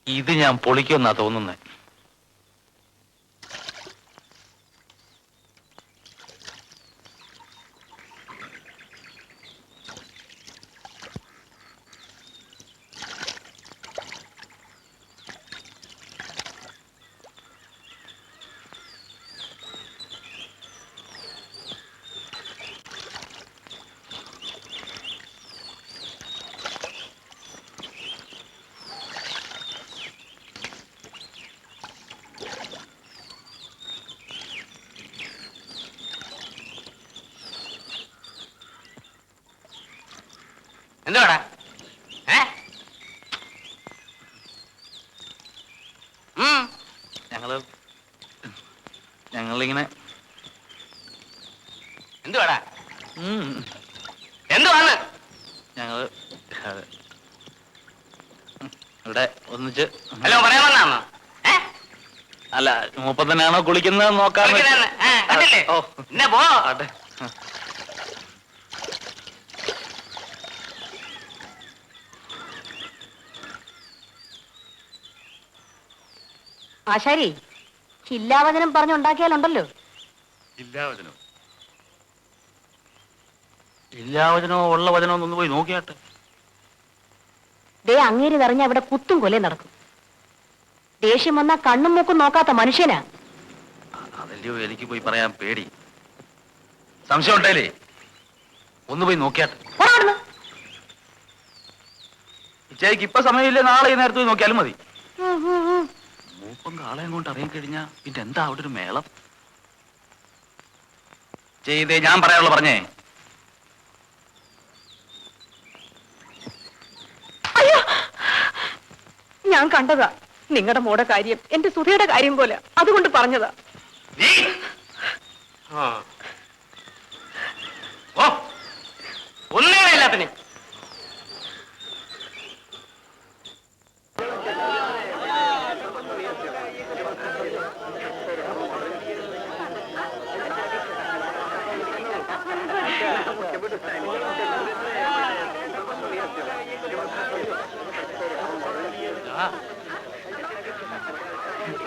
ഇത് ഞാൻ പൊളിക്കുമെന്നാ തോന്നുന്നത്. എന്തുവാടാ? ഞങ്ങളിങ്ങനെ എന്തുവാടാ? എന്തുവാണ്? ഞങ്ങള് ഇവിടെ ഒന്നിച്ച് ഹലോ, പറയാൻ വന്നാണോ? അല്ല, മൂപ്പം തന്നെയാണോ കുളിക്കുന്നത് നോക്കാൻ വേണ്ടി. കണ്ടില്ലേ? ഓ, എന്നെ പോ. ആട്ടെ. ആശാരി, ചില്ലാവചനം പറഞ്ഞുണ്ടാക്കിയാലുണ്ടല്ലോ. ഇല്ലാവചനോ? ഇല്ലാവചനോ ഉള്ള വചനോ ഒന്ന് പോയി നോക്കിയാട്ടെ. ദേ, അങ്ങേര് നിറഞ്ഞ അവിടെ കുത്തും കൊലയും നടക്കും. ദേഷ്യം വന്നാ കണ്ണും മൂക്കും നോക്കാത്ത മനുഷ്യനാ. അതല്ലയോ എനിക്ക് പോയി പറയാൻ പേടി. സംശയം ഉണ്ടേലേ ഒന്ന് പോയി നോക്കിയാട്ടെ. ഇച്ചേക്ക് ഇപ്പൊ സമയമില്ലേ, നാളെ ഈ നേരത്ത് പോയി നോക്കിയാലും മതി. ഒപ്പം കാളയും കൊണ്ട് ഇറങ്ങിക്കഴിഞ്ഞാ പിന്നെ എന്താ അവിടെ ഒരു മേളം? ചെയ്തേ, ഞാൻ പറയാനുള്ള പറഞ്ഞേ. ഞാൻ കണ്ടതാ നിങ്ങളുടെ മോടെ കാര്യം എന്റെ സുധയുടെ കാര്യം പോലെ, അതുകൊണ്ട് പറഞ്ഞതാ. ഒന്നേ എല്ലാത്തിനും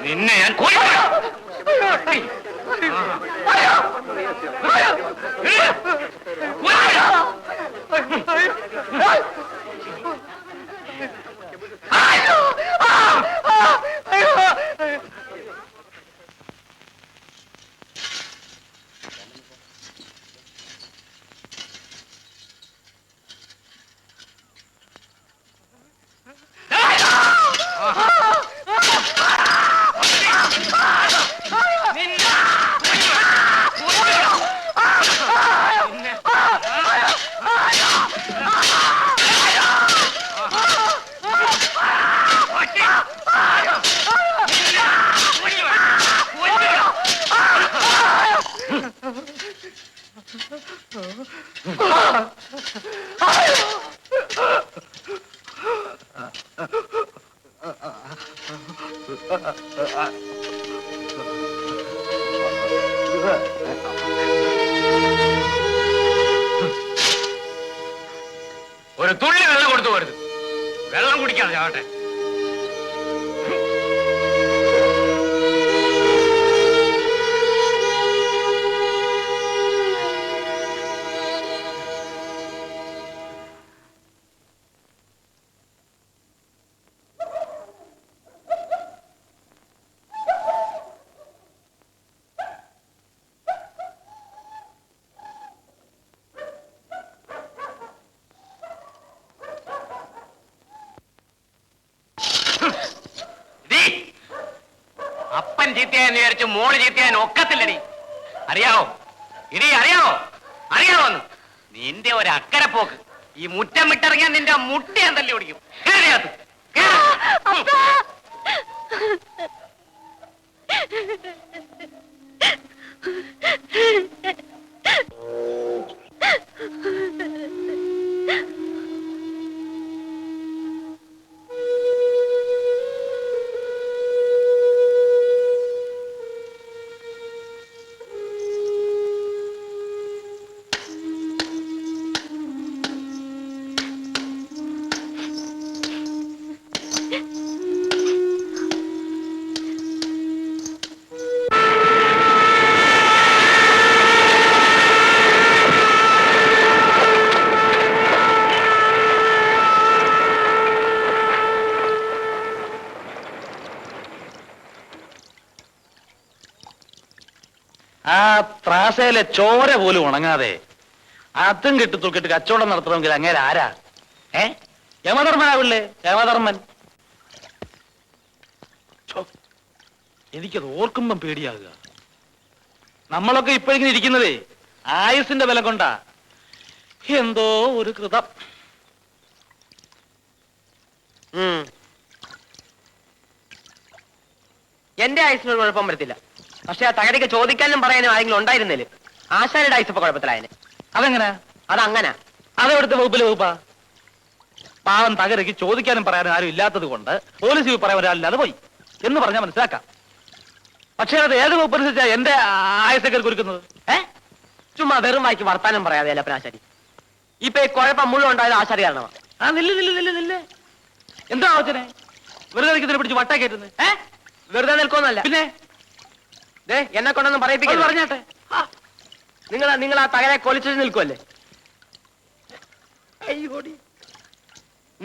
നിന്നെ ഞാൻ ഒരു തുള്ളി വെള്ളം കൊടുത്തു പോരുത്. വെള്ളം കുടിക്കാതെ ചാവട്ടെ. അപ്പൻ ചീത്തയാന്ന് വിചാരിച്ചു മോള് ചീത്തയാൻ ഒക്കത്തില്ലടി. അറിയാവോ ഇടി, അറിയാവോ അറിയാവോന്ന്? നിന്റെ ഒരു അക്കരെ പോക്ക്, ഈ മുറ്റം വിട്ടിറങ്ങിയാൽ നിന്റെ മുട്ട ഞാൻ തല്ലി ഓടിക്കും. കേറിയകത്ത് ആ ത്രാസയിലെ ചോര പോലും ഉണങ്ങാതെ അതും കെട്ടി തൂക്കിട്ട് കച്ചവടം നടത്തണമെങ്കിൽ അങ്ങനെ ആരാ? യമധർമ്മനാവില്ലേ? യമധർമ്മൻ. എനിക്കത് ഓർക്കുമ്പം പേടിയാകുക. നമ്മളൊക്കെ ഇപ്പോഴിങ്ങനെ ഇരിക്കുന്നതേ ആയുസിന്റെ ബലം കൊണ്ടാ. എന്തോ ഒരു കൃതം. എന്റെ ആയുസിനൊരു കുഴപ്പം വരത്തില്ല. പക്ഷെ ആ തകരയ്ക്ക് ചോദിക്കാനും പറയാനും ആരെങ്കിലും ഉണ്ടായിരുന്നില്ല. ആശാരിയുടെ ആയുസ് ഇപ്പൊ കുഴപ്പത്തിലായനെ. അതെങ്ങനെ? അതങ്ങനെ. അതെവിടുത്തെ വകുപ്പിലെ വകുപ്പാ? പാവം തകരയ്ക്ക് ചോദിക്കാനും പറയാനും ആരും ഇല്ലാത്തത് കൊണ്ട് പോലീസ് പറയാൻ ഒരാളില്ലാതെ പോയി എന്ന് പറഞ്ഞാൽ മനസ്സിലാക്കാം. പക്ഷേ അത് ഏത് വകുപ്പനുസരിച്ചാ എന്റെ ആയുസൊക്കെ കുറിക്കുന്നത്? ചുമ്മാ വെറും വായിക്ക് വർത്താനം പറയാതെ അല്ലപ്പൻ ആശാരി. ഇപ്പൊ ഈ കുഴപ്പം മുഴുവൻ ഉണ്ടായത് ആശാരി കാരണമാണ്. എന്താ ആവശ്യനെ വെറുതെ നിൽക്കുന്നതിനെ പിടിച്ച് വട്ടാ കയറ്റുന്നത്? വെറുതെ നിൽക്കൊന്നല്ല. പിന്നെ എന്നെ കൊണ്ടൊന്നും പറയിപ്പിക്കാൻ പറഞ്ഞാട്ടെ. നിങ്ങൾ ആ തകരെ കൊലിച്ചു നിൽക്കുമല്ലേ?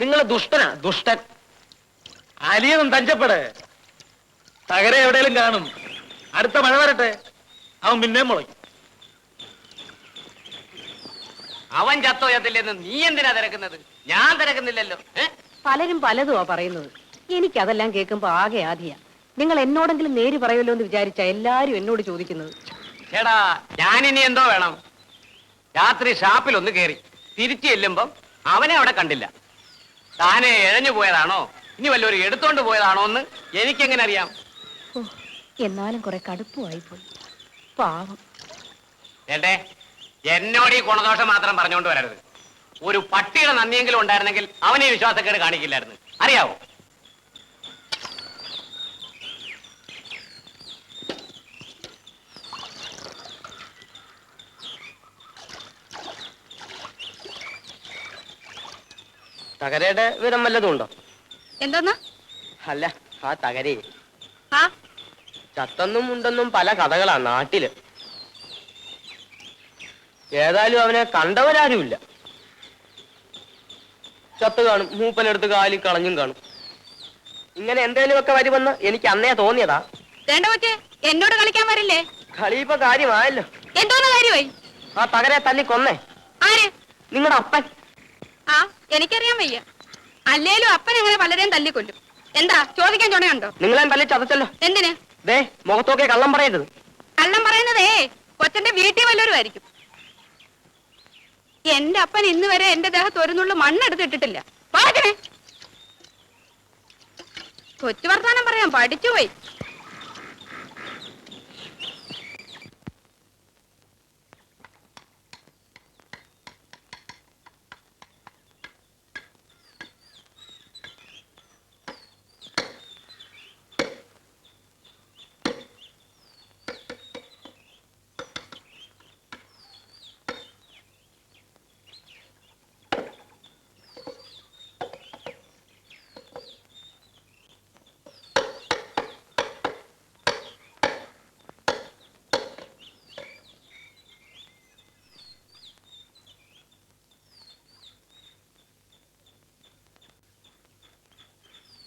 നിങ്ങൾ ദുഷ്ടനാ, ദുഷ്ടൻ. അലിയനും തഞ്ചപ്പെടെ തകര എവിടെയെങ്കിലും കാണും. അടുത്ത മഴ വരട്ടെ, അവൻ പിന്നെയും മുളയ്ക്കും. അവൻ ചത്തോയത്തില്ലെന്ന് നീ എന്തിനാ തിരക്കുന്നത്? ഞാൻ തിരക്കുന്നില്ലല്ലോ. പലരും പലതുമാ പറയുന്നത്. എനിക്കതെല്ലാം കേൾക്കുമ്പോ ആകെ ആധിയാ. നിങ്ങൾ എന്നോടെങ്കിലും നേര് പറയുമല്ലോ എന്ന് വിചാരിച്ച എല്ലാരും എന്നോട് ചോദിക്കുന്നത്. ചേടാ ഞാനിനി എന്തോ വേണം? രാത്രി ഷാപ്പിൽ ഒന്ന് കയറി തിരിച്ചു ചെല്ലുമ്പം അവനെ അവിടെ കണ്ടില്ല. താനെ എഴഞ്ഞു പോയതാണോ ഇനി വല്ലവരും എടുത്തോണ്ട് പോയതാണോ എന്ന് എനിക്കെങ്ങനെ അറിയാം? ഓ, എന്നാലും കുറെ കടുപ്പമായി പോയി. പാവം. ചേട്ടേ, എന്നോട് ഈ ഗുണദോഷം മാത്രം പറഞ്ഞുകൊണ്ട് വരരുത്. ഒരു പട്ടിയുടെ നന്ദിയെങ്കിലും ഉണ്ടായിരുന്നെങ്കിൽ അവനെ വിശ്വാസക്കേട് കാണിക്കില്ലായിരുന്നു. അറിയാവോ? തകരയുടെ വിവരം വല്ലതും ഉണ്ടോ? എന്തോന്ന്? അല്ല, ആ തകരേ ആ ചത്തെന്നും ഉണ്ടെന്നും പല കഥകളാ നാട്ടില്. ഏതായാലും അവനെ കണ്ടവരാരുമില്ല. ചത്ത് കാണും, മൂപ്പനെടുത്ത് കാലി കളഞ്ഞും കാണും. ഇങ്ങനെ എന്തേലുമൊക്കെ വരുമെന്ന് എനിക്ക് അന്നേ തോന്നിയതാ. വേണ്ട കൊച്ചേ, എന്നോട് കളിക്കാൻ വരില്ലേ? കളി ഇപ്പൊ കാര്യമായല്ലോ. എന്തോന്ന് കാര്യമായി? ആ തകരെ തല്ലി കൊന്നേ ആര്? നിങ്ങളുടെ അപ്പൻ. ആ എനിക്കറിയാൻ വയ്യ. അല്ലേലും അപ്പൻ അങ്ങനെ പലരെയും തല്ലിക്കൊല്ലും. എന്താ ചോദിക്കാൻ ചുണയുണ്ടോ? നിങ്ങളെ തല്ലി ചതച്ചല്ലോ. എന്തിന്? ദേ മുഖത്തൊക്കെ കള്ളം പറയരുത്. കള്ളം പറയുന്നതേ കൊച്ചന്റെ വീട്ടിൽ വല്ലവരും ആയിരിക്കും. എന്റെ അപ്പൻ ഇന്ന് വരെ എന്റെ ദേഹത്ത് ഒരു നുള്ളു മണ്ണെടുത്തിട്ടിട്ടില്ല. പാചനെ കൊച്ചു വർത്താനം പറയാൻ പഠിച്ചുപോയി.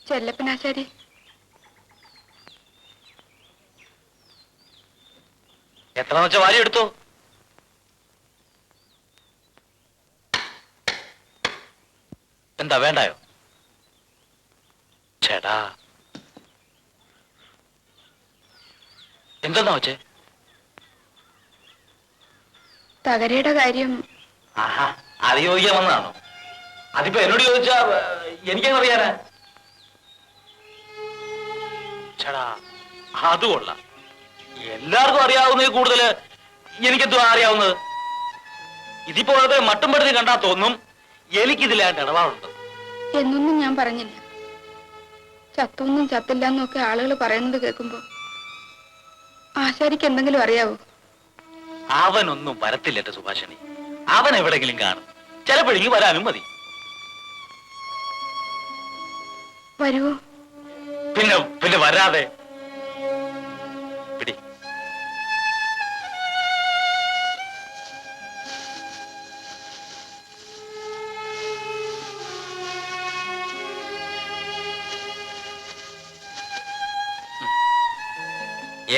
ചെല്ലപ്പനാശാരി, എത്ര വെച്ച വാരി എടുത്തോ? എന്താ വേണ്ടായോ? ചേടാ, എന്താ വെച്ചേ? തകരയുടെ കാര്യം ആഹാ, അത് ചോദിക്കാൻ വന്നതാണോ? അതിപ്പോ എന്നോട് ചോദിച്ചാ എനിക്കെങ്ങനെ അറിയാനാ? ചേടാ, അത് കൊള്ളാം. എല്ലാവർക്കും അറിയാവുന്നതിൽ കൂടുതൽ എനിക്കെന്തോ അറിയാവുന്നത്. ഇതിപ്പോ മട്ടും പെടുത്തി കണ്ടാ തോന്നും എനിക്കിതിലായിട്ട് ഇടപാടുണ്ട്. എന്നൊന്നും ഞാൻ പറഞ്ഞില്ല. ചത്തൊന്നും ചത്തില്ല എന്നൊക്കെ ആളുകൾ പറയുന്നത് കേൾക്കുമ്പോ ആശാരിക്ക് എന്തെങ്കിലും അറിയാവോ? അവനൊന്നും വരത്തില്ല സുഭാഷിണി. അവൻ എവിടെങ്കിലും കാണും. ചിലപ്പോഴെങ്കിൽ വരാനും മതി. വരുവോ? പിന്നെ പിന്നെ വരാതെ. പിടി.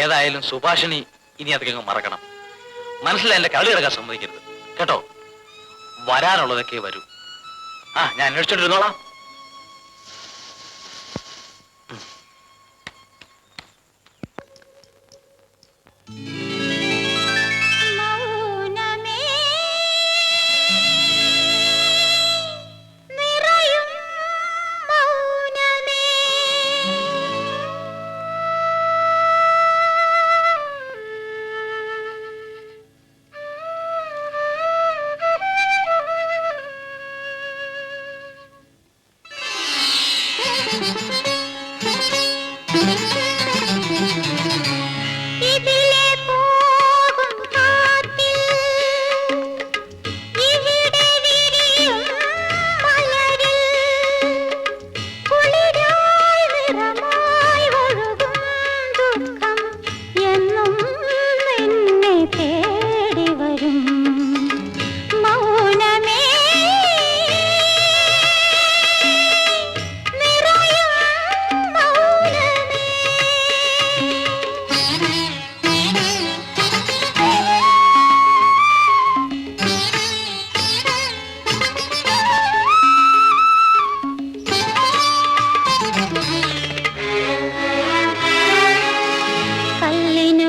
ഏതായാലും സുഭാഷിണി ഇനി അതൊക്കെ മറക്കണം. മനസ്സിൽ എന്റെ കളി കിടക്കാൻ സമ്മതിക്കരുത് കേട്ടോ. വരാനുള്ളതൊക്കെ വരൂ. ആ, ഞാൻ അന്വേഷിച്ചോണ്ടിരുന്നോളാം.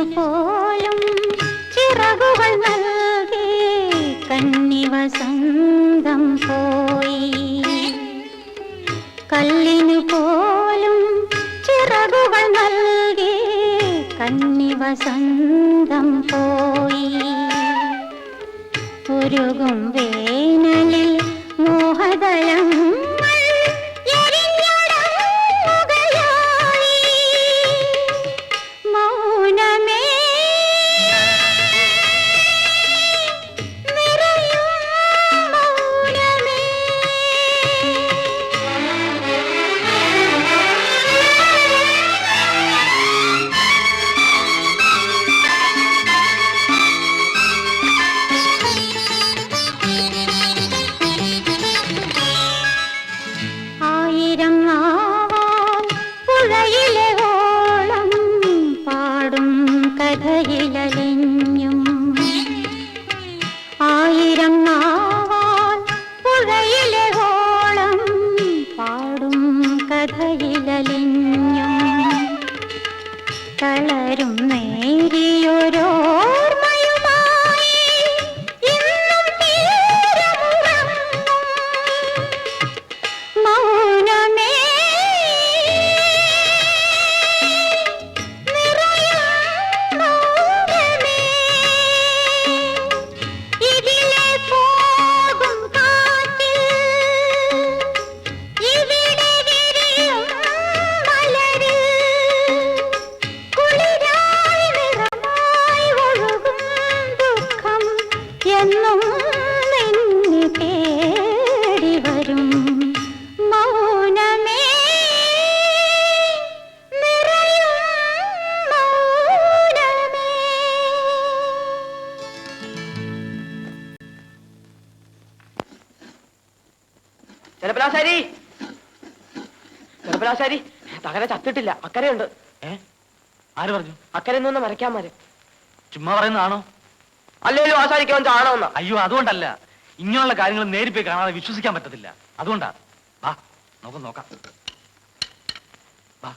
കല്ലിനു പോലും ചിറകുകൾ നൽകി കന്നിവസന്തം പോയി. കല്ലിനു പോലും ചിറകുകൾ നൽകി കന്നിവസന്തം പോയി. ഉരുകും വേനലിൽ മോഹദളങ്ങൾ എരിഞ്ഞടങ്ങുകയായി. മൗനമേ നിറയും മൗനമേ. ആയിരം നാവാൽ പുഴയിലെ ഓളം പാടും കഥയിലലിഞ്ഞും. ആയിരം നാവാൽ പുഴയിലെ ഓളം പാടും കഥയിലലിഞ്ഞും. തളരും നേരിയൊരോർമ്മയുമായി ഇന്നും തീരമുറങ്ങും. മൗനമേ നിറയും മൗനമേ. ഇതിലെ പോകും കാറ്റിൽ ഇവിടെ വിരിയും മലരിൽ കുളിരായി നിറമായി ഒഴുകും ദുഃഖം എന്നും നിന്നെ തേടി വരും. മൗനമേ നിറയും മൗനമേ. ചെലപ്പലാശാരി, ചെലപ്പലാശാരി, തകര ചത്തിട്ടില്ല, അക്കരയുണ്ട്. ആര് പറഞ്ഞു? അക്കരെ നിന്ന് മരയ്ക്കാമാര്. ചുമ്മാ പറയുന്നതാണോ? അല്ലേലും ആശാരിക്ക് അവൻ ചാണമെന്ന. അയ്യോ, അതുകൊണ്ടല്ല. ഇങ്ങനെയുള്ള കാര്യങ്ങൾ നേരിൽ പോയി കാണാതെ വിശ്വസിക്കാൻ പറ്റത്തില്ല. അതുകൊണ്ടാ. വാ, നമുക്ക് നോക്കാം. വാ.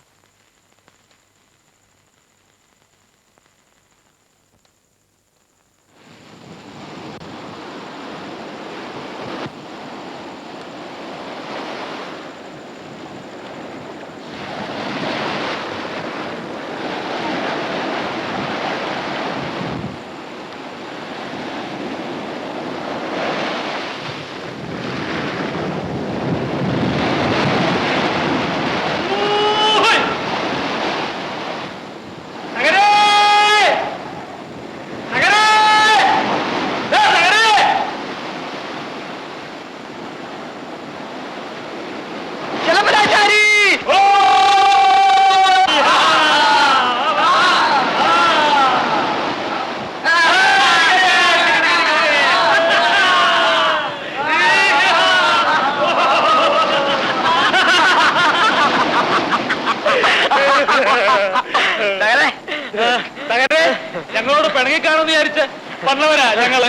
ഞങ്ങളോട് പിണങ്ങിക്കാണെന്ന് വിചാരിച്ച് വന്നവരാ ഞങ്ങള്.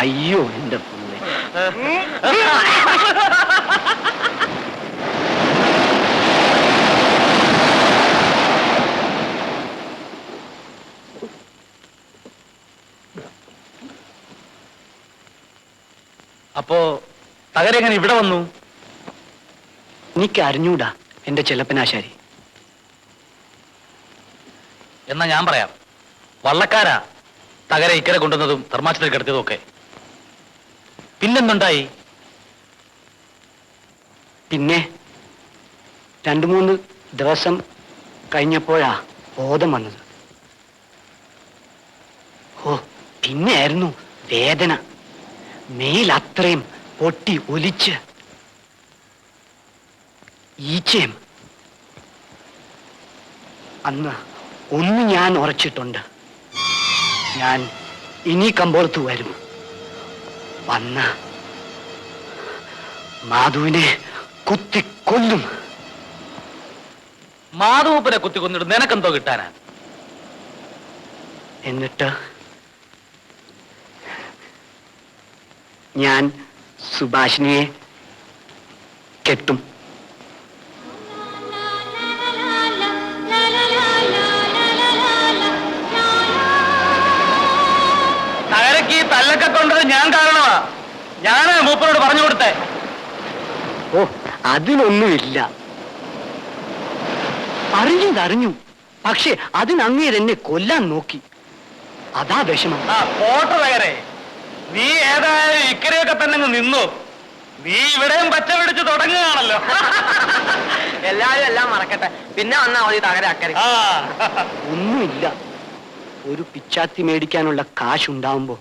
അയ്യോ എന്റെ പുള്ളി. അപ്പോ തകരെങ്ങനെ ഇവിടെ വന്നു? എനിക്ക് അറിഞ്ഞൂടാ എന്റെ ചെലപ്പനാശാരി. എന്നാ ഞാൻ പറയാം. വള്ളക്കാരാ തകരെ ഇക്കരെ കൊണ്ടുവന്നതും ധർമാശത്തിൽ കിടത്തിയതും ഒക്കെ. പിന്നെന്തുണ്ടായി? പിന്നെ 2-3 ദിവസം കഴിഞ്ഞപ്പോഴാ ബോധം വന്നത്. ഓ, പിന്നെയായിരുന്നു വേദന. മേലത്രയും പൊട്ടി ഒലിച്ച് ഈച്ചയും. അന്ന് ഒന്ന് ഞാൻ ഉറച്ചിട്ടുണ്ട്. ഞാൻ ഇനി കമ്പോളത്ത് വരും. വന്ന് മാധുവിനെ കുത്തിക്കൊല്ലും. മാധവപ്പനെ കുത്തിക്കൊന്നിട്ട് നിനക്കെന്തോ കിട്ടാനാ? എന്നിട്ട് ഞാൻ സുഭാഷിനിയെ കെട്ടും. la la la la la la la la la ഞാനാ മൂപ്പരോട് പറഞ്ഞു കൊടുത്തേ. ഓ, അതിനൊന്നുമില്ല. അറിഞ്ഞു. പക്ഷെ അതിനങ്ങേര് എന്നെ കൊല്ലാൻ നോക്കി. അതാ വിഷമം. ആ പോട്ടെ തകരെ, നീ ഏതായാലും ഇക്കരെയൊക്കെ തന്നെ അങ്ങ് നിന്നു. നീ ഇവിടെയും പച്ച പിടിച്ച് തുടങ്ങുകയാണല്ലോ. എല്ലാരും എല്ലാം മറക്കട്ടെ, പിന്നെ വന്നാ മതി തകര അക്കരെ. ആ ഒന്നുമില്ല. ഒരു പിച്ചാത്തി മേടിക്കാനുള്ള കാശുണ്ടാവുമ്പോ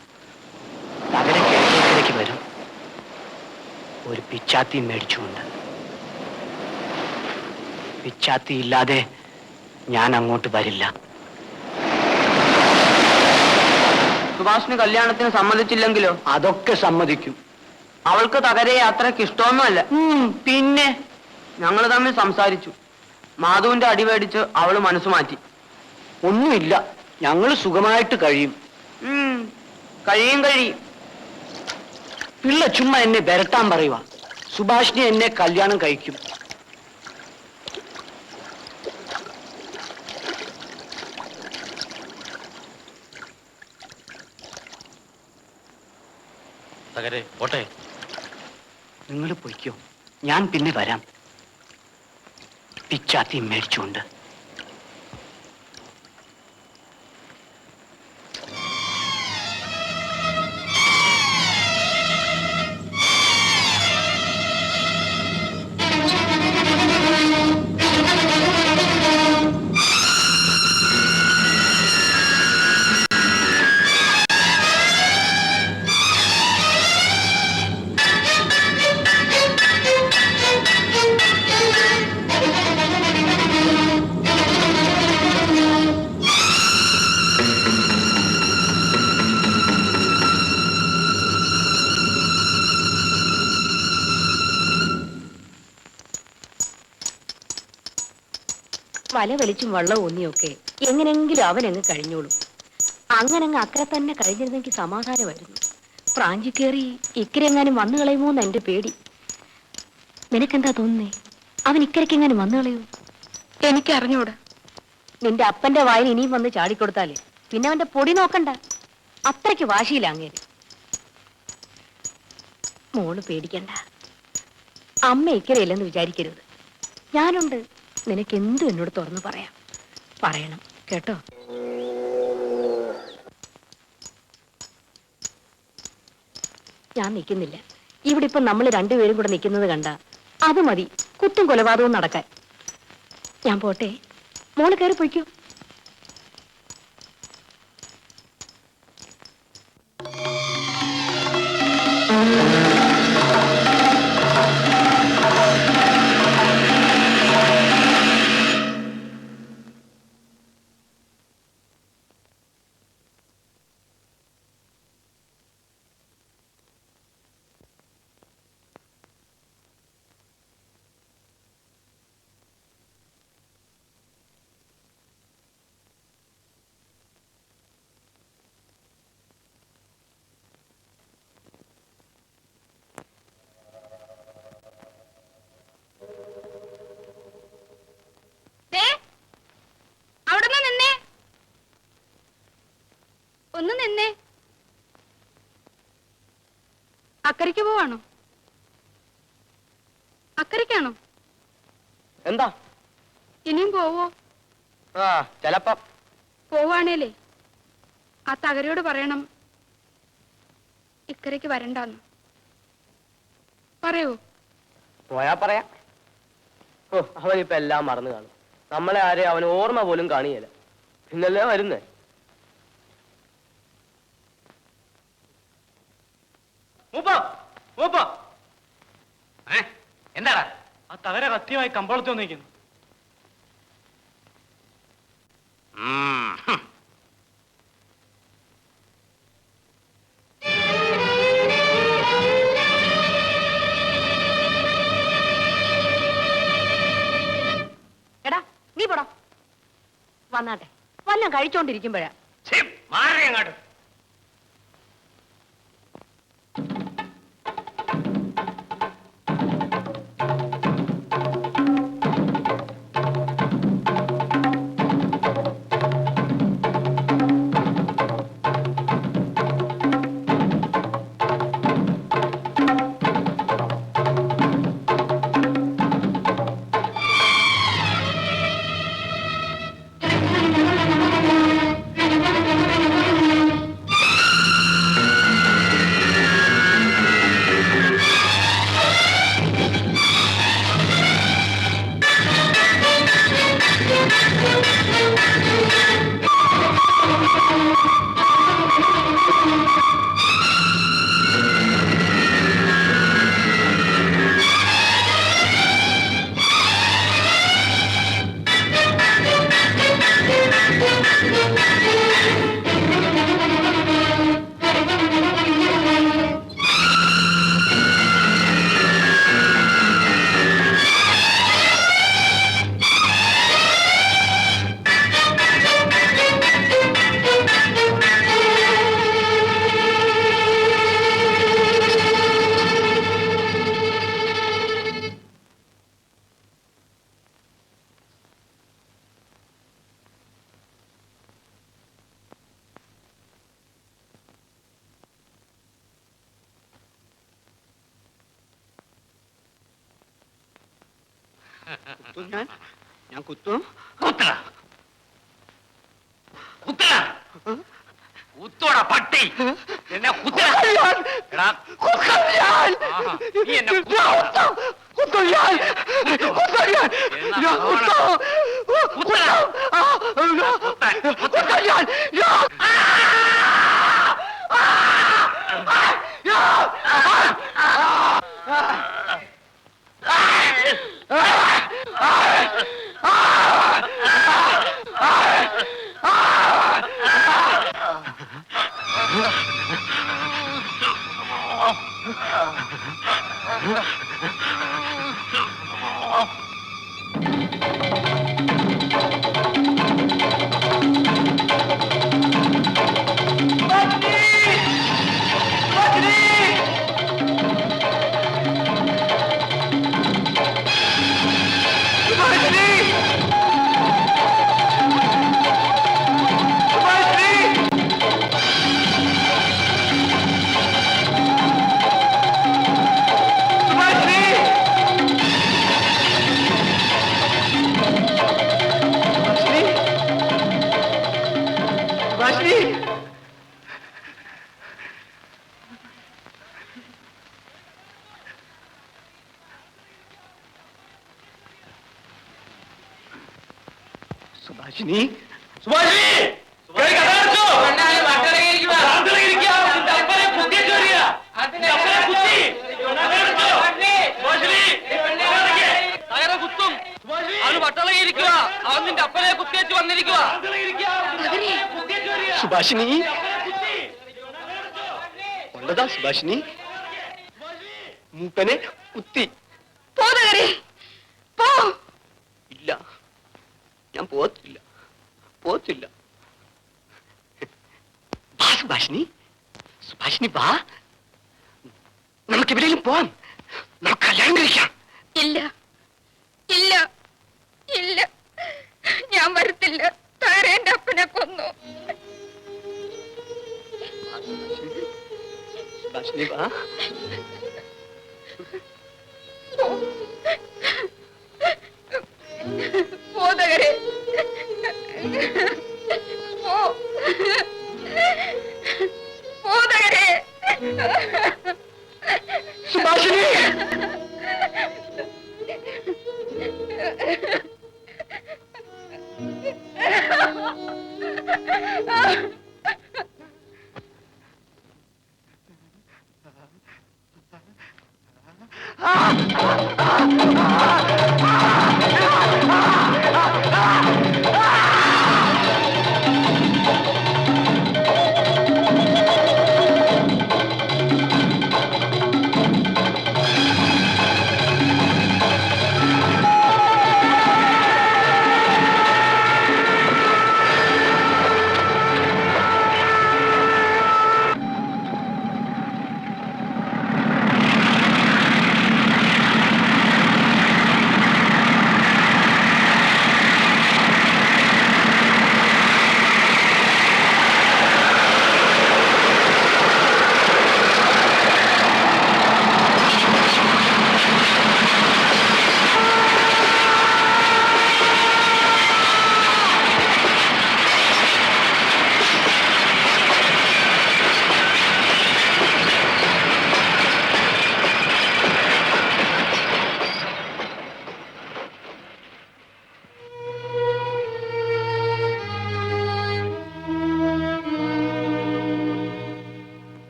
തകര കിഴക്കേക്കരയ്ക്ക് വരും. ഒരു പിച്ചാത്തി മേടിച്ചുകൊണ്ട്. പിച്ചാത്തി ഇല്ലാതെ ഞാൻ അങ്ങോട്ട് വരില്ല. സുഭാഷിന് കല്യാണത്തിന് സമ്മതിച്ചില്ലെങ്കിലോ? അതൊക്കെ സമ്മതിക്കും. അവൾക്ക് തകരയെ അത്രയ്ക്ക് ഇഷ്ടമൊന്നുമല്ല. പിന്നെ ഞങ്ങൾ തമ്മിൽ സംസാരിച്ചു. മാധുവിന്റെ അടി മേടിച്ച് അവള് മനസ്സ് മാറ്റി. ഒന്നുമില്ല, ഞങ്ങൾ സുഖമായിട്ട് കഴിയും. കഴിയും. പിള്ള ചുമ്മാ എന്നെ വരട്ടാൻ പറയുക. സുഭാഷിനെ എന്നെ കല്യാണം കഴിക്കും. തകരെ പോട്ടെ. നിങ്ങൾ പൊയ്ക്കോ, ഞാൻ പിന്നെ വരാം. പിച്ചാത്തി മേടിച്ചുകൊണ്ട്. വല വലിച്ചും വള്ളം ഊന്നിയൊക്കെ എങ്ങനെങ്കിലും അവനങ്ങ് കഴിഞ്ഞോളും. അങ്ങനങ്ങ് അക്കരെ തന്നെ കഴിഞ്ഞിരുന്നെങ്കിൽ സമാധാനമായിരുന്നു. ഫ്രാഞ്ചി കയറി ഇക്കരെങ്ങാനും വന്നു കളയുമോന്ന് എന്റെ പേടി. നിനക്കെന്താ തോന്നുന്നേ? അവൻ ഇക്കരയ്ക്കെങ്ങാനും വന്നു കളയൂ? എനിക്ക് അറിഞ്ഞൂടാ. നിന്റെ അപ്പന്റെ വായിൽ ഇനിയും വന്ന് ചാടിക്കൊടുത്താലേ പിന്നെ അവന്റെ പൊടി നോക്കണ്ട. അത്രയ്ക്ക് വാശിയില്ല അങ്ങേര്. മോള് പേടിക്കണ്ട. അമ്മ ഇക്കരയില്ലെന്ന് വിചാരിക്കരുത്. ഞാനുണ്ട്. നിനക്ക് എന്തും എന്നോട് തുറന്നു പറയണം കേട്ടോ. ഞാൻ നിൽക്കുന്നില്ല. ഇവിടെ ഇപ്പൊ നമ്മൾ രണ്ടുപേരും കൂടെ നിൽക്കുന്നത് കണ്ട അത് മതി കുത്തും കൊലപാതകവും നടക്കാൻ. ഞാൻ പോട്ടെ, മോള് കയറി പൊയ്ക്കോ. ഒന്ന് നിന്നേ. അക്കരയ്ക്ക് പോവാണോ? അക്കരയ്ക്കാണോ? എന്താ ഇനിയും പോവോ? ചെലപ്പം. പോവാണേലേ ആ തകരയോട് പറയണം ഇക്കരയ്ക്ക് വരണ്ടാന്ന്. പറയൂ. പോയാ പറയാം. ഓ, അവനിപ്പോ എല്ലാം മറന്നു കാണും. നമ്മളെ ആരെയും അവന് ഓർമ്മ പോലും കാണിയല്ല. പിന്നല്ലേ വരുന്നേ. എന്താടാ? ആ തകര കൃത്യമായി കമ്പോളത്തിൽ വന്നിരിക്കുന്നു. എടാ നീ പോടാ. വന്നാട്ടെ, വല്ലം കഴിച്ചോണ്ടിരിക്കുമ്പോഴാ. മാറി അങ്ങോട്ട്. ഞാൻ കുത്തും. കുത്തട കുത്തട കുത്തോട പട്ടി എന്നെ കുത്തട എടാ ആഹാ, നീ എന്നെ കുത്തടാ. എന്നാ കുത്തടാ. കുത്താൻ. സുഭാഷിണി, സുഭാഷിണി! കേറി കഥ അടച്ചോ? പ്രാർത്ഥനയിലിരിക്കുക. നിന്റെ അപ്പനെ കുത്തിയേറ്റ് വരിക. നിന്റെ അപ്പനെ കുത്തി. കഥ അടച്ചോ? സുഭാഷിണി! തകര കുത്തും. അവന് പട്ടളയിരിക്കുക. അവൻ നിന്റെ അപ്പനെ കുത്തിയേറ്റ് വന്നിരിക്കുക. സുഭാഷിണി ഉള്ളതാ. സുഭാഷിണി മൂപ്പനെ കുത്തി. പോതകരെ പോ. ഇല്ല, ഞാൻ പോത്തില്ല, പോത്തില്ല. വാ സുഭാഷിണി, സുഭാഷിണി വാ, നമുക്ക് എവിടെയും പോവാം, നമുക്ക് കല്യാണം കഴിക്കാം. ഇല്ല ഇല്ല ഇല്ല, ഞാൻ വരത്തില്ല. താര എന്റെ അപ്പനെ കൊന്നു. സുഭാഷിനി വാ,